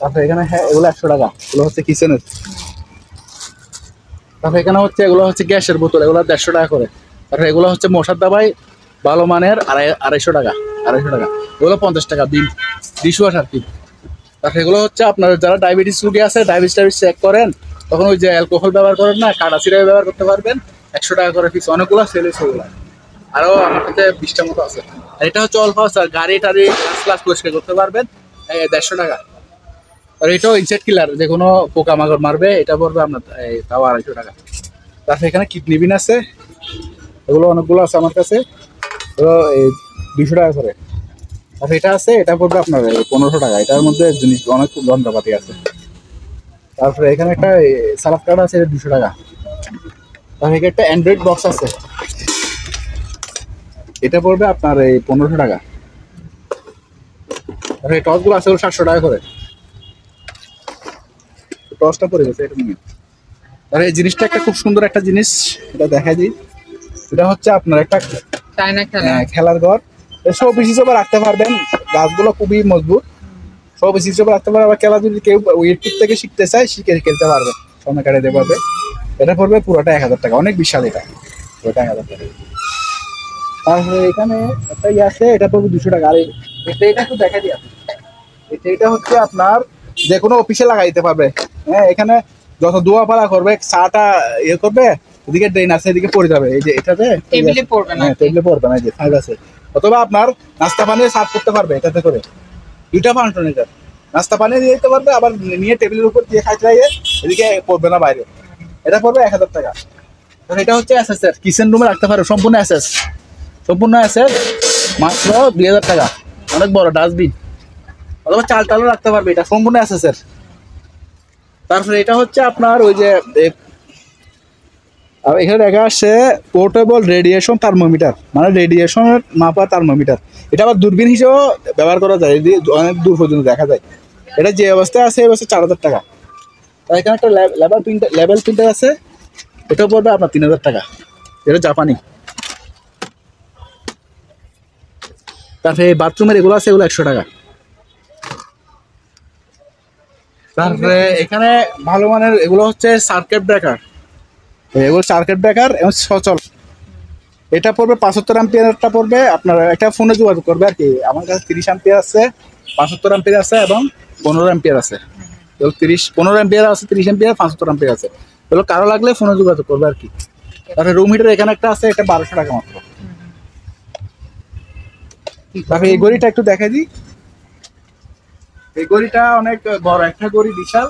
তারপরে এখানে হ্যাঁ এগুলো 100 টাকা, এগুলো হচ্ছে কিচেনের। তারপরে এখানে হচ্ছে এগুলো হচ্ছে গ্যাসের বোতল, এগুলো 150 টাকা করে। তারপরে এগুলো হচ্ছে মশার দাবাই ভালো মানের, 250 টাকা, 250 টাকা। এগুলো 50 টাকা বিল, ডিশওয়াশার কি। তারপরে এগুলো হচ্ছে আপনার যারা ডায়াবেটিস রোগী আছে, ডায়াবেটিস চেক করেন, তখন ওই যে অ্যালকোহল ব্যবহার করেন না, কাটা সিরাপ ব্যবহার করতে পারবেন, 100 টাকা করে পিস। অনেকগুলো সেল হয়েছে ওগুলো, আরও আমার কাছে 20টা মতো আছে। আর এটা হচ্ছে অল্প আছে, গাড়ি টাড়ি ক্লাস পরিষ্কার করতে পারবেন, 150 টাকা। আর এটাও ইনসেক্ট কিলার, যে কোনো পোকামাকড় মারবে, এটা পড়বে আপনার তাও 250 টাকা। তারপরে এখানে কিডনি বিন আছে, এগুলো অনেকগুলো আছে আমার কাছে, এগুলো 200 টাকা করে। আর এটা আছে, এটা পড়বে আপনার 1500 টাকা। এটার মধ্যে জিনিস অনেক যন্ত্রপাতি আছে। তারপরে এখানে একটা সালাদ কার্ড আছে, এটা 200 টাকা। তারপরে একটা অ্যান্ড্রয়েড বক্স আছে, এটা পড়বে আপনার 1500 টাকা। আর এই টসগুলো আছে 700 টাকা করে, টসটা পড়ে গেছে এটা নিয়ে। আর এই জিনিসটা একটা খুব সুন্দর একটা জিনিস, এটা দেখাই দিই। এটা হচ্ছে আপনার একটা খেলার ঘর, সব পিস হিসেবে রাখতে পারবেন, গাছগুলো খুবই মজবুত, সব পিস হিসেবে রাখতে পারবেন। আবার খেলা যদি কেউ ইউটিউব থেকে শিখতে চায়, শিখে খেলতে পারবে, সময় কাটাতে পারবে। এটা পড়বে পুরোটা 1000 টাকা, অনেক বিশাল, এটা পুরোটা 1000 টাকা। তারপরে এখানে একটা আছে, এটা পড়বে 200 টাকা। আর এটা একটু দেখা দিই, এটা হচ্ছে আপনার যে কোনো অফিসে লাগাই দিতে পারবে। হ্যাঁ, এখানে যত দোয়া পালা করবে, চাটা ইয়ে করবে, এদিকে ড্রেন আছে, এদিকে পড়ে যাবে, এই যে এটাতে টেবিলে পড়বে না, টেবিলে পড়বে না, এই যে ফাইভ আছে। অথবা আপনার নাস্তা পানি সার্ভ করতে পারবে এটাতে করে, দুইটা ফাংশন। এটা নাস্তা পানি দিয়ে দিতে পারবে, আবার নিয়ে টেবিলের উপর দিয়ে খাইতে লাগে, এদিকে পড়বে না বাইরে। এটা পড়বে 1000 টাকা। এটা হচ্ছে এসএস, কিচেন রুমে রাখতে পারবে, সম্পূর্ণ এসএস, সম্পূর্ণ এসএস, মাত্র 2000 টাকা। অনেক বড় ডাস্টবিন, অথবা চাল টালও রাখতে পারবে, এটা সম্পূর্ণ এসএস। তারপরে এটা হচ্ছে আপনার ওই যে এখানে দেখা আসছে পোর্টেবল রেডিয়েশন থার্মোমিটার, মানে রেডিয়েশনের মাপা থার্মোমিটার। এটা আবার দূরবীন হিসেবেও ব্যবহার করা যায়, অনেক দূর পর্যন্ত দেখা যায়। এটা যে অবস্থায় আছে এই অবস্থায় 4000 টাকা। আর এখানে একটা লেভেল প্রিন্টার আছে, এটাও পড়বে আপনার 3000 টাকা, এটা জাপানি। তারপরে বাথরুমের এগুলো আছে, এগুলো 100 টাকা। তারপরে এখানে ভালো মানের এগুলো হচ্ছে সার্কিট ব্রেকার, এগুলো সার্কিট ব্রেকার এবং সচল। এটা পড়বে 75 অ্যাম্পিয়ারটা পড়বে আপনার, একটা ফোনে যোগাযোগ করবে আর কি। আমার কাছে 30 অ্যাম্পিয়ার আছে, 75 অ্যাম্পিয়ার আছে এবং 15 অ্যাম্পিয়ার আছে। 15 অ্যাম্পিয়ার আছে, 30 অ্যাম্পিয়ার, 75 অ্যাম্পিয়ার আছে। এগুলো কারো লাগলে ফোনে যোগাযোগ করবে আর কি। তারপরে রুম হিটার এখানে একটা আছে, এটা 1200 টাকা মাত্র। তারপরে এই গড়িটা একটু দেখাই দিই। এই গড়িটা অনেক বড় একটা গড়ি, বিশাল,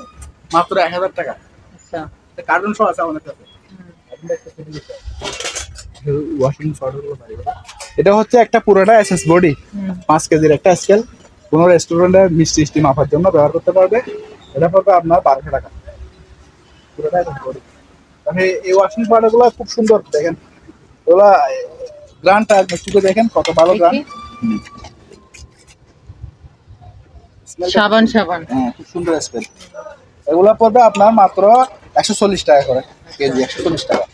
মাত্র 1000 টাকা। আচ্ছা, কার্টুন সহ আছে আমাদের কাছে। এটা হচ্ছে একটা পুরোটা এসএস বডি, 5 কেজির একটা স্কেল, কোনো রেস্টুরেন্টের মিষ্টি মাপার জন্য ব্যবহার করতে পারবে। এটা পড়বে আপনার 1200 টাকা, পুরোটা এসএস বডি। তাহলে এই ওয়াশিং পাউডারগুলো খুব সুন্দর, দেখেন ওগুলা গ্রানটা একটু দেখেন কত ভালো গ্রান, সাবান হ্যাঁ খুব সুন্দর স্মেল। এগুলো পড়বে আপনার মাত্র 140 টাকা করে কেজি, 140 টাকা।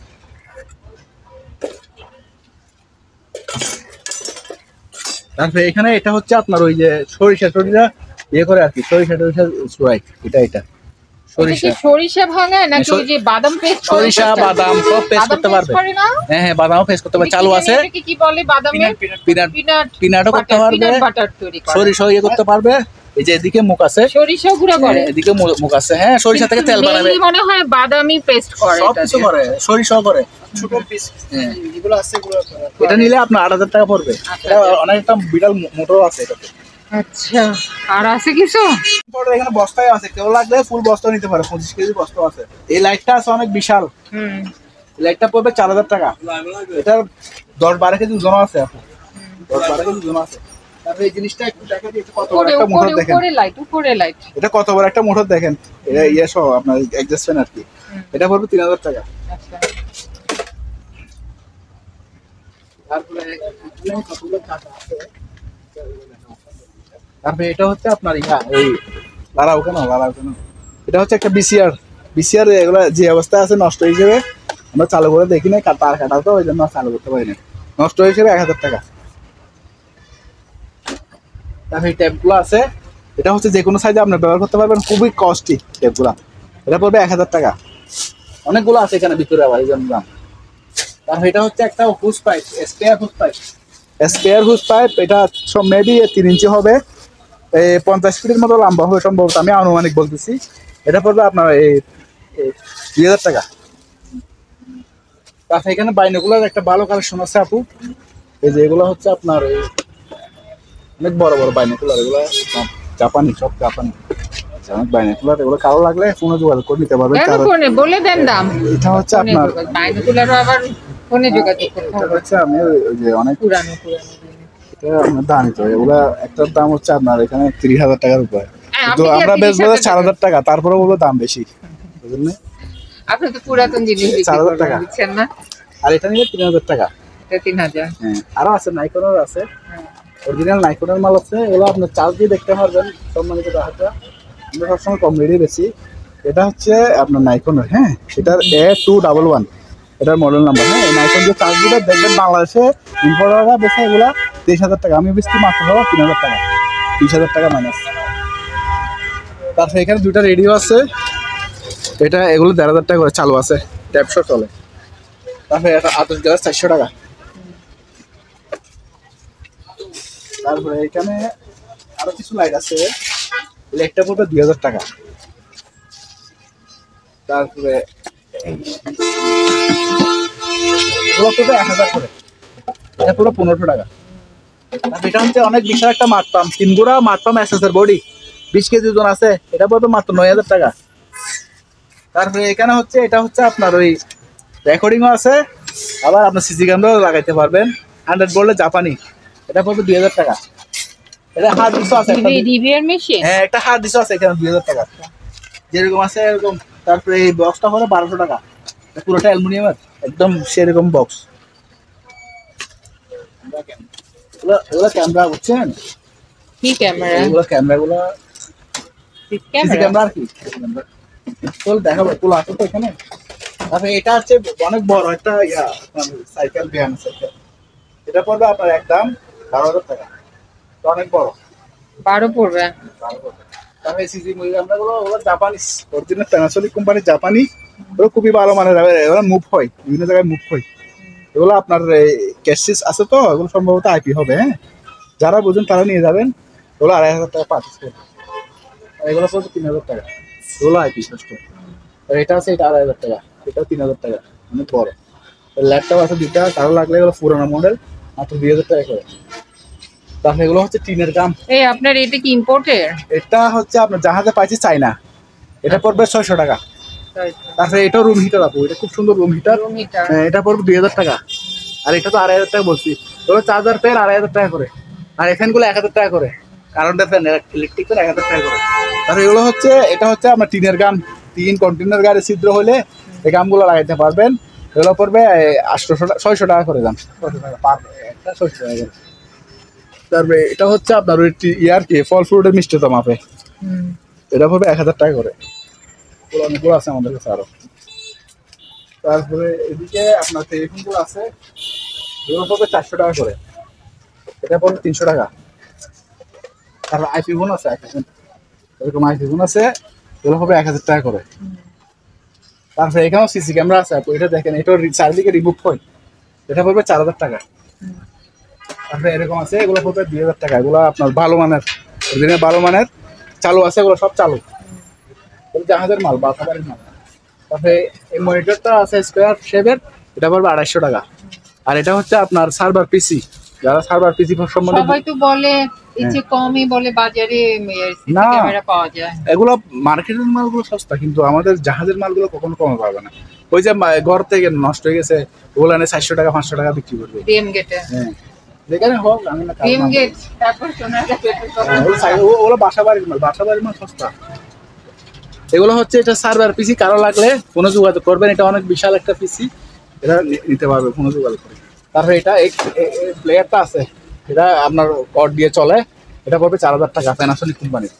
তারপরে এখানে এটা হচ্ছে আপনার ওই যে সরিষা ইয়ে করে আর কি, সরিষা চুরাই, এটা সরিষা ভাঙা নাকি ওই যে বাদাম পেস্ট সরিষা বাদাম সব পেস্ট করতে পারবে। হ্যাঁ বাদামও পেস্ট করতে পারবে, চালু আছে। কি বলে বাদামের পিনাটও করতে পারবে, বাটার তৈরি করে, সরিষা ইয়ে করতে পারবে। এই যে এদিকে মুখ আছে, সরিষা গুঁড়া করে, এদিকে মুখ আছে। হ্যাঁ সরিষা থেকে তেল বানাবে, মনে হয় বাদামি পেস্ট করে, সব কিছু করে, সরিষাও করে। ছোট পিস যেগুলো আছে এটা নিলে আপনার 8,000 টাকা পড়বে। এটা অনেকটা বিড়াল মোটর আছে এটাতে। আচ্ছা, আর আছে কিছু এখানে বস্তায় আছে, কেউ লাগলে ফুল বস্তা নিতে পারে, 25 কেজি বস্তা আছে। এই লাইটটা আছে অনেক বিশাল, লাইটটা পড়বে 4,000 টাকা। এটার 10-12 কেজি ওজন আছে, 10-12 কেজি ওজন আছে। তারপরে এই জিনিসটা একটু দেখা দিই, কত বড় একটা মোটর দেখেন, উপরে লাইট, এটা কত বড় একটা মোটর দেখেন। এটা ইয়ে সহ আপনার অ্যাডজাস্ট ফ্যান আর কি, এটা পড়বে 3,000 টাকা। আচ্ছা, তারপরে এটা হচ্ছে আপনার এই লাড়াও কেন, এটা হচ্ছে একটা বিসিআর এগুলো যে অবস্থায় আছে নষ্ট হিসেবে আমরা চালু করে দেখি না, তার কাটা তো ওই জন্য চালু করতে পারি না, নষ্ট হিসেবে 1,000 টাকা। তারপরে এই ট্যাপগুলো আছে, এটা হচ্ছে যে কোনো সাইজে আপনি ব্যবহার করতে পারবেন, খুবই কস্টলি ট্যাপগুলো। এটা পড়বে 1,000 টাকা। অনেকগুলো আছে এখানে ভিতরে আবার এই জন্য দাম। তারপরে এটা হচ্ছে একটা হুস পাইপ, স্পেয়ার হুস পাইপ। এটা সব মেবি 3 ইঞ্চি হবে, 50 ফিটের মতো লম্বা হবে সম্ভবত, আমি আনুমানিক বলতেছি। এটা পড়বে আপনার এই 2,000 টাকা। তারপরে এখানে বাইনোকুলার একটা ভালো কালেকশন আছে আপু, এই যে এগুলো হচ্ছে আপনার অনেক বড় বড় বাইনোকুলার, এগুলো জাপানি, সব জাপানি অনেক বাইনোকুলার। এগুলো কারো লাগলে ফোনে যোগাযোগ করে নিতে পারবেন। বলে দেন দাম। এটা হচ্ছে আপনার বাইনোকুলারও আবার ফোনে যোগাযোগ করতে হবে। হচ্ছে আমি ওই যে অনেক পুরানো এটা আপনার দামি তো, এগুলা একটার দাম হচ্ছে আপনার এখানে 30,000 টাকার উপরে, তো আমরা বেচবো 4,000 টাকা, তারপরে বলবো দাম বেশি, বুঝলেন? আপনি তো পুরাতন জিনিস 4,000 টাকা দিচ্ছেন না, আর এটা নিলে 3,000 টাকা। এটা 3,000। হ্যাঁ, আরো আছে, নাইকনের আছে, অরিজিনাল নাইকনের মাল আছে। এগুলো আপনার চার্জ দিয়ে দেখতে পারবেন সম্মানিত গ্রাহকরা, আমরা সবসময় কম রেটে বেশি। এটা হচ্ছে আপনার নাইকনের, হ্যাঁ এটার A211 এটার মডেল নাম্বার। হ্যাঁ এই নাইকন যে চার্জ দিয়ে দেখবেন বাংলাদেশে ইম্পোর্টাররা বেশি এগুলা 23,000 টাকা, আমি বেশি মাত্র 3,000 টাকা, 20,000 টাকা মাইনাস। তারপরে এখানে দুইটা রেডিও আছে, এটা এগুলো 1,500 টাকা করে চালু আছে, ট্যাপশো চলে। তারপরে এটা 28 গ্লাস 400 টাকা। তারপরে এখানে আরো কিছু লাইট আছে, লাইটটা পড়বে 2,000 টাকা। তারপরে এগুলো পড়বে 1,000 করে, এটা পুরো 1,500 টাকা। এটা হচ্ছে অনেক বিশাল একটা মাঠ পাম্প, 3 গুড়া মাঠ পাম্প এসএসের বডি, 20 কেজি ওজন আছে, এটা পড়বে মাত্র 9,000 টাকা। তারপরে এখানে হচ্ছে এটা হচ্ছে আপনার ওই রেকর্ডিংও আছে, আবার আপনার সিসি ক্যামেরাও লাগাইতে পারবেন, 100 ভোল্টের জাপানি, এটা পড়বে 2,000 টাকা। এটা হার্ড ডিস্ক আছে, ডিভিআর মেশিন, হ্যাঁ একটা হার্ড ডিস্ক আছে এখানে 2,000 টাকা, যেরকম আছে এরকম। তারপরে এই বক্সটা পড়বে 1,200 টাকা, এটা পুরোটা অ্যালুমিনিয়ামের একদম সেরকম বক্স। এগুলো ক্যামেরা বুঝছেন, কি ক্যামেরা, এগুলো ক্যামেরাগুলো সিসি ক্যামেরা আর কি, চল দেখাবো, পুরো আছে তো এখানে। তারপরে এটা হচ্ছে অনেক বড় একটা সাইকেল, ভ্যান সাইকেল, এটা পড়বে আপনার একদম 12,000 টাকা, অনেক বড়, 12 পড়বে। তারপরে সিসি ক্যামেরাগুলো ওগুলো জাপানিজ, অরিজিনাল প্যানাসোনিক কোম্পানির জাপানি, ওগুলো খুবই ভালো মানের, এগুলো মুভ হয় বিভিন্ন জায়গায় মুভ হয়। এগুলো আপনার ক্যাশিস আছে তো, এগুলো সম্ভবত আইপি হবে। হ্যাঁ যারা বুঝেন তারা নিয়ে যাবেন, এগুলো 2,500 টাকা পার্চেস করবে, এগুলো পড়বে 3,000 টাকা, এগুলো আইপি ষষ্ঠ। এটা আছে, এটা 2,500 টাকা, এটাও 3,000 টাকা, অনেক বড়। ল্যাপটপ আছে দুইটা, কারো লাগলে এগুলো পুরোনো মডেল, মাত্র 2,000 টাকা করে। তাহলে এগুলো হচ্ছে টিনের গাম। এই আপনার এটা কি ইম্পোর্টের? এটা হচ্ছে আপনার জাহাজে পাইছি চাইনা, এটা পড়বে 600 টাকা। তারপরে এটাও রুম হিটার আপু, এটা খুব সুন্দর রুম হিটার, এটা পড়বে 2,000 টাকা। আর এটা তো 2,500 টাকা বলছি, ওগুলো চার্জার ফ্যান 2,500 টাকা করে, আর এই ফ্যানগুলো 1,000 টাকা করে, কারেন্টের ফ্যান ইলেকট্রিক ফ্যান 1,000 টাকা করে। তারপরে এগুলো হচ্ছে, এটা হচ্ছে আপনার টিনের গাম, 3 কন্টেনার গাড়ি ছিদ্র হলে এই গামগুলো লাগাইতে পারবেন, এগুলো পড়বে 600 টাকা করে দাম, 600 টাকা পার একটা, 600 টাকা করে। তারপরে এটা হচ্ছে আপনার ওই ইয়ার কি ফল ফ্রুটের মিষ্টতা মাপে, এটা পড়বে 1,000 টাকা করে, অনেকগুলো আছে আমাদের কাছে আরো। তারপরে এদিকে আপনার টেলিফোনগুলো আছে, এগুলো পড়বে 400 টাকা করে, এটা পড়বে 300 টাকা। তারপর আইফোন আছে, এরকম আইফোন আছে, এগুলো হবে 1000 টাকা করে। তারপরে এখানেও সিসি ক্যামেরা আছে, এটা দেখেন, এটা চারিদিকে রিমুভ হয়, এটা পড়বে 4000 টাকা। তারপরে এরকম আছে, এগুলো পড়বে 2000 টাকা। এগুলো আপনার ভালো মানের, ভালো মানের চালু আছে, এগুলো সব চালু, জাহাজের মাল বা খাবারের মাল। তারপরে এই মনিটরটা আছে স্কোয়ার শেপের, এটা পড়বে 250 টাকা। আর এটা হচ্ছে আপনার সার্ভার পিসি, যারা সার্ভার পিসি সম্বন্ধে সবাই তো বলে এই যে কমই বলে বাজারে না, ক্যামেরা পাওয়া যায়। এগুলো মার্কেটের মালগুলো সস্তা, কিন্তু আমাদের জাহাজের মালগুলো কখনো কমে পাবে না। ওই যে ঘর থেকে নষ্ট হয়ে গেছে, ওগুলো 400 টাকা 500 টাকা বিক্রি করবে। ডিএম গেটে, হ্যাঁ, যেখানে হোক, আমি না ডিএম গেট, তারপর সোনারগাঁ পেট্রোল পাম্প। ওগুলো বাসা বাড়ির মাল সস্তা। এগুলো হচ্ছে, এটা সার্ভার পিসি, কারো লাগলে ফোনে যোগাযোগ করবেন, এটা অনেক বিশাল একটা পিসি, এটা নিতে পারবে ফোনে যোগাযোগ করে। তারপরে এটা প্লেয়ারটা আছে, এটা আপনার কর্ড দিয়ে চলে, এটা পড়বে 4000 টাকা, প্যানাসোনিক কোম্পানির।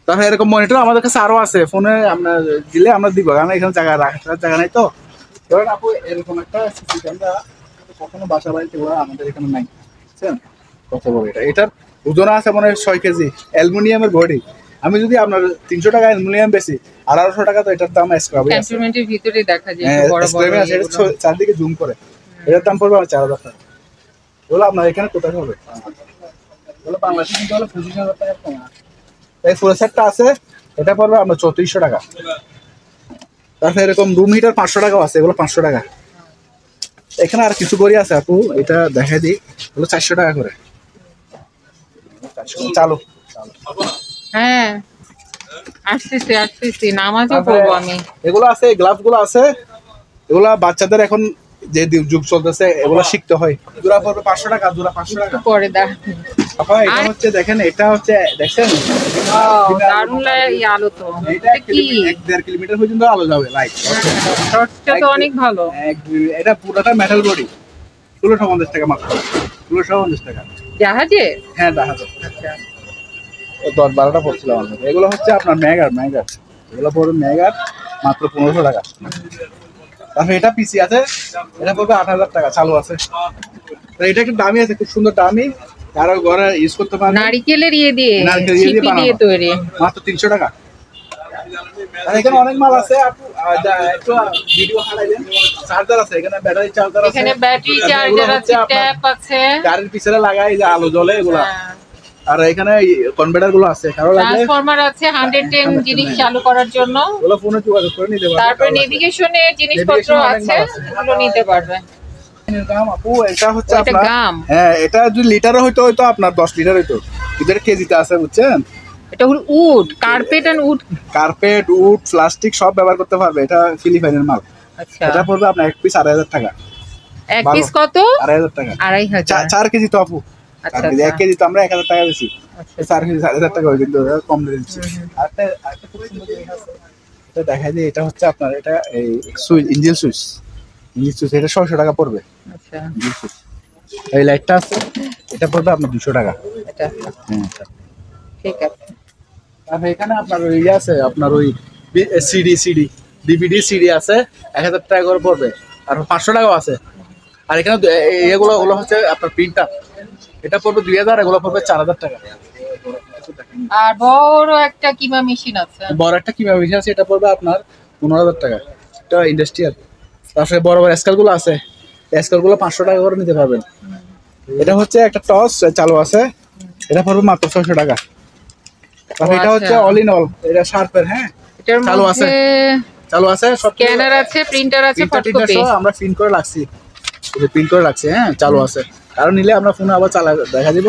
তারপরে এরকম মনিটর আমাদের কাছে আরো আছে, ফোনে আপনার দিলে আমরা দিব, কারণ এখানে রাখার জায়গা নাই। তো ধরেন আপু, এরকম একটা সিসি ক্যামেরা কখনো বাসা বাড়িতে আমাদের এখানে নাই, বুঝছেন কত বড় এটা। এটার ওজন আছে মনে হয় 6 কেজি, অ্যালুমিনিয়ামের বডি। আমি যদি আপনার 300 টাকা অ্যালুমিনিয়াম বেশি, 1800 টাকা তো এটার দাম স্ক্রাবে আছে। ক্যান্টনমেন্টের ভিতরে দেখা যায় হ্যাঁ, বড় বড় স্ক্রাবে আছে, এটা চারদিকে জুম করে, এটার দাম পড়বে 4000 টাকা। বলো আপনার এখানে কোথায় হবে? বলো বাংলাদেশে কিন্তু হলো 25000 টাকা কম। এই ফুল সেটটা আছে, এটা পড়বে আপনার 3400 টাকা। তারপরে এরকম রুম হিটার 500 টাকাও আছে, এগুলো 500 টাকা। এখানে আর কিছু গড়ি আছে আপু, এটা দেখাই দিই, এগুলো 400 টাকা করে। চালু। হ্যাঁ, আসতেছি নামাজও পড়বো আমি। এগুলো আছে, গ্লাভস গুলো আছে, এগুলা বাচ্চাদের এখন যে যুগ চলতেছে, এগুলো শিখতে হয়। জোড়া পড়বে 500 টাকা, জোড়া 500 টাকা পরে এটা হচ্ছে, দেখেন, এটা হচ্ছে, দেখছেন দারুণ লাগে আলো তো। এটা কি 1.5 কিলোমিটার পর্যন্ত আলো যাবে, লাইট। শর্টটা তো অনেক ভালো। এটা পুরোটা মেটাল বডি, 1650 টাকা মাত্র, 1650 টাকা। জাহাজে? হ্যাঁ, জাহাজে। আচ্ছা, 10-12টা পড়ছিল আমাদের। এগুলো হচ্ছে আপনার ম্যাগার, এগুলো পড়বে ম্যাগার মাত্র 1500 টাকা। তারপরে এটা পিসি আছে, এটা পড়বে 8000 টাকা, চালু আছে। এটা একটু দামি আছে, খুব সুন্দর দামি, কারো ঘরে ইউজ করতে পারে। নারকেলের দিয়ে ছিপি দিয়ে তৈরি, মাত্র 300 টাকা। আর এখানে অনেক মাল আছে, আপু একটু ভিডিও হারাই দেন। চার্জার আছে এখানে, ব্যাটারি চার্জার আছে, এখানে ব্যাটারি চার্জার আছে, ট্যাপ আছে, গাড়ির পিছনে লাগাই যে আলো জ্বলে এগুলা। হ্যাঁ। আর এখানে কনভার্টার গুলো আছে, কারো লাগলে ট্রান্সফরমার আছে 110 জিনিস চালু করার জন্য। ওগুলো ফোনে যোগাযোগ করে নিতে পারবে। তারপরে নেভিগেশনের জিনিসপত্র আছে, এগুলো নিতে পারবে। গাম আপু, এটা হচ্ছে এটা আপনার, গাম। হ্যাঁ, এটা যদি লিটারে হইতো আপনার 10 লিটার হইতো, কিন্তু এটা কেজিতে আছে, বুঝছেন। এটা হলো wood, carpet and wood. Carpet, wood, plastic সব ব্যবহার করতে পারবে। এটা ফিলিপাইনের মাল। আচ্ছা, এটা পড়বে আপনার এক পিস 2500 টাকা। এক পিস কত? 2500 টাকা। 2500। 4 কেজি তো আপু, আচ্ছা, 1 কেজি তো আমরা 1000 টাকা বেশি, আচ্ছা। 4 কেজি 7000 টাকা হয়, কিন্তু কম রেট দিচ্ছি। আরেকটা খুব সুন্দর জিনিস আছে, এটা দেখাই দিই। এটা হচ্ছে আপনার, এটা এই সুইচ, ইঞ্জিন সুইচ, এটা 600 টাকা পড়বে। আচ্ছা, ইঞ্জিন সুইচ। এই লাইটটা আছে, এটা পড়বে আপনার 200 টাকা। এটা হ্যাঁ, ঠিক আছে। তারপরে এখানে আপনার ওই আছে, আপনার ওই ডিভিডি সিডি আছে, 1000 টাকা করে পড়বে, আর 500 টাকাও আছে। আর এখানে এগুলো হচ্ছে আপনার প্রিন্টার, এটা পড়বে 2000, এগুলো পড়বে 4000 টাকা। আর বড় একটা কিমা মেশিন আছে, বড় একটা কিভাবে মেশিন আছে, এটা পড়বে আপনার 15000 টাকা, এটা ইন্ডাস্ট্রিয়াল। তারপরে বড় বড় স্কেল গুলো আছে, স্কেল গুলো 500 টাকা করে নিতে পারবেন। এটা হচ্ছে একটা টস চালু আছে, এটা পড়বে মাত্র 600 টাকা। তারপরে এটা হচ্ছে অল ইন অল, এটা শার্পের, হ্যাঁ, এটার চালু আছে, সব স্ক্যানার আছে, প্রিন্টার আছে, ফটোকপি আমরা প্রিন্ট করে রাখছি, প্রিন্ট করে রাখছি, হ্যাঁ, চালু আছে। কারণ নিলে আমরা ফোনে আবার দেখা দিব।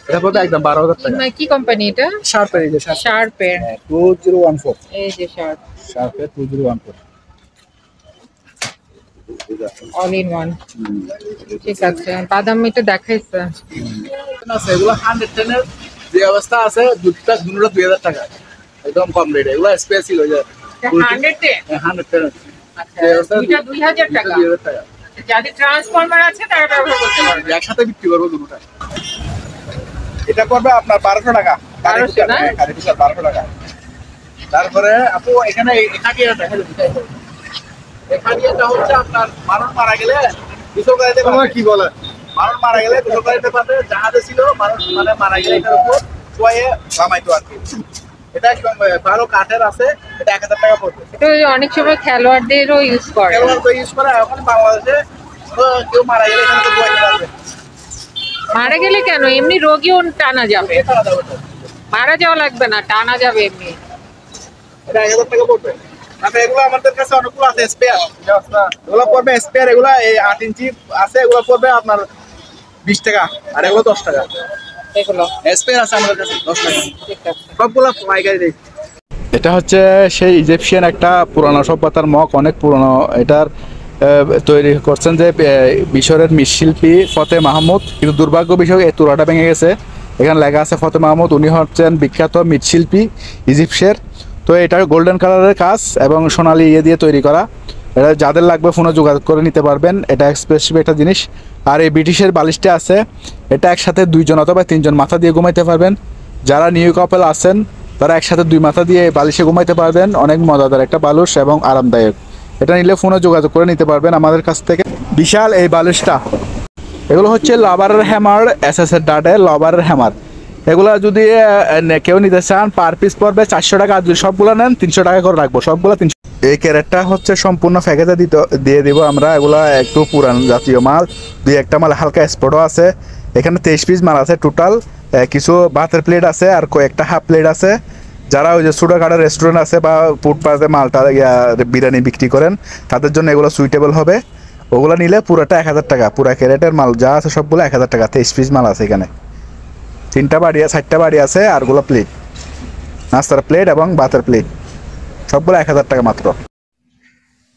এটা পড়বে একদম 12000 টাকা। কি কোম্পানি এটা? শার্পের, এই যে শার্পের 2014, এই যে শার্পের 2014 অল ইন ওয়ান। ঠিক আছে, বাদাম এটা দেখাইছে আছে। এগুলো 110 এর যে অবস্থা আছে, দুটো 2000 টাকা, একদম কম রেট। এগুলো স্পেশাল হয়ে যায় 110। 110। আচ্ছা, এটা 2000 টাকা। 2000 টাকা। যাদের ট্রান্সফরমার আছে তারা ব্যবহার করতে পারবে। একসাথে বিক্রি করবো দুটোটা। এটা করবে আপনার 1200 টাকা, 1200 না? 1200 টাকা। তারপরে আপু এখানে এখাটিয়া দেখা যাচ্ছে, এখাটিয়াটা হচ্ছে আপনার মানুষ মারা গেলে কি বলে মানুষ মারা গেলে গোসল করাইতে পারবে, জাহাজে ছিল মানুষ মানে মারা গেলে এটার উপর শোয়ে নামাইতো আর কি। এটা ভালো কাঠের আছে, এটা 1000 টাকা পড়বে। এটা ওই যে অনেক সময় খেলোয়াড়দেরও ইউজ করে। খেলোয়াড় তো ইউজ করে। এখন বাংলাদেশে কেউ মারা গেলে এখানে তো বইতে পারবে। মারা গেলে কেন, এমনি রোগীও টানা যাবে। টানা যাবে তো। মারা যাওয়া লাগবে না, টানা যাবে এমনি। এটা 1000 টাকা পড়বে। তারপরে এগুলো আমাদের কাছে অনেকগুলো আছে স্পেয়ার, এগুলো পড়বে স্পেয়ার, এগুলো এই 8 ইঞ্চি আছে, এগুলো পড়বে আপনার 20 টাকা, আর এগুলো 10 টাকা। এগুলো স্পেয়ার আছে আমাদের কাছে 10 টাকা, ঠিক আছে। সবগুলো পাইকারি রেট। এটা হচ্ছে সেই ইজিপশিয়ান একটা পুরানো সভ্যতার মগ, অনেক পুরনো। এটার তৈরি করছেন যে মিশরের মৃৎশিল্পী ফতে মাহমুদ, কিন্তু দুর্ভাগ্য বিষয় এই তুরাটা ভেঙে গেছে। এখানে লেখা আছে ফতে মাহমুদ, উনি হচ্ছেন বিখ্যাত মৃৎশিল্পী ইজিপসের। তো এটা গোল্ডেন কালারের কাজ এবং সোনালি ইয়ে দিয়ে তৈরি করা। এটা যাদের লাগবে ফোনে যোগাযোগ করে নিতে পারবেন, এটা এক্সপেন্সিভ একটা জিনিস। আর এই ব্রিটিশের বালিশটা আছে, এটা একসাথে 2 জন অথবা 3 জন মাথা দিয়ে ঘুমাইতে পারবেন। যারা নিউ কাপল আছেন তারা একসাথে 2 মাথা দিয়ে বালিশে ঘুমাইতে পারবেন। অনেক মজাদার একটা বালিশ এবং আরামদায়ক। এটা নিলে ফোনে যোগাযোগ করে নিতে পারবেন আমাদের কাছ থেকে। বিশাল এই বালিশটা, এগুলো হচ্ছে লাভারের হ্যামার, এসএসের ডাটে লাভারের হ্যামার। এগুলো যদি কেউ নিতে চান পার পিস পড়বে 400 টাকা, আর যদি সবগুলো নেন 300 টাকা করে রাখবো, সবগুলো 300। এই ক্যারেটটা হচ্ছে সম্পূর্ণ প্যাকেজে দিয়ে দিব আমরা। এগুলো একটু পুরান জাতীয় মাল, 2-1টা মাল হালকা স্পটও আছে। এখানে 23 পিস মাল আছে টোটাল। কিছু ভাতের প্লেট আছে আর কয়েকটা হাফ প্লেট আছে। যারা ওই যে ছোটোখাটো রেস্টুরেন্ট আছে বা ফুটপাতে মালটা বিরিয়ানি বিক্রি করেন, তাদের জন্য এগুলো সুইটেবল হবে। ওগুলো নিলে পুরোটা 1000 টাকা, পুরো ক্যারেটের মাল যা আছে সবগুলো 1000 টাকা। 23 পিস মাল আছে এখানে, 3টা বাড়ি 4টা বাড়ি আছে, আরগুলো প্লেট, নাস্তার প্লেট এবং ভাতের প্লেট, সবগুলো 1000 টাকা মাত্র।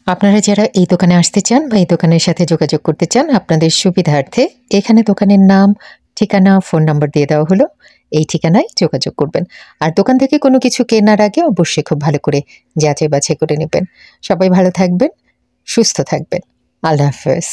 আপনারা যারা এই দোকানে আসতে চান বা এই দোকানের সাথে যোগাযোগ করতে চান, আপনাদের সুবিধার্থে এখানে দোকানের নাম, ঠিকানা, ফোন নাম্বার দিয়ে দেওয়া হলো। এই ঠিকানায় যোগাযোগ করবেন। আর দোকান থেকে কোনো কিছু কেনার আগে অবশ্যই খুব ভালো করে যাচাই বাছাই করে নেবেন। সবাই ভালো থাকবেন, সুস্থ থাকবেন। আল্লাহ হাফেজ।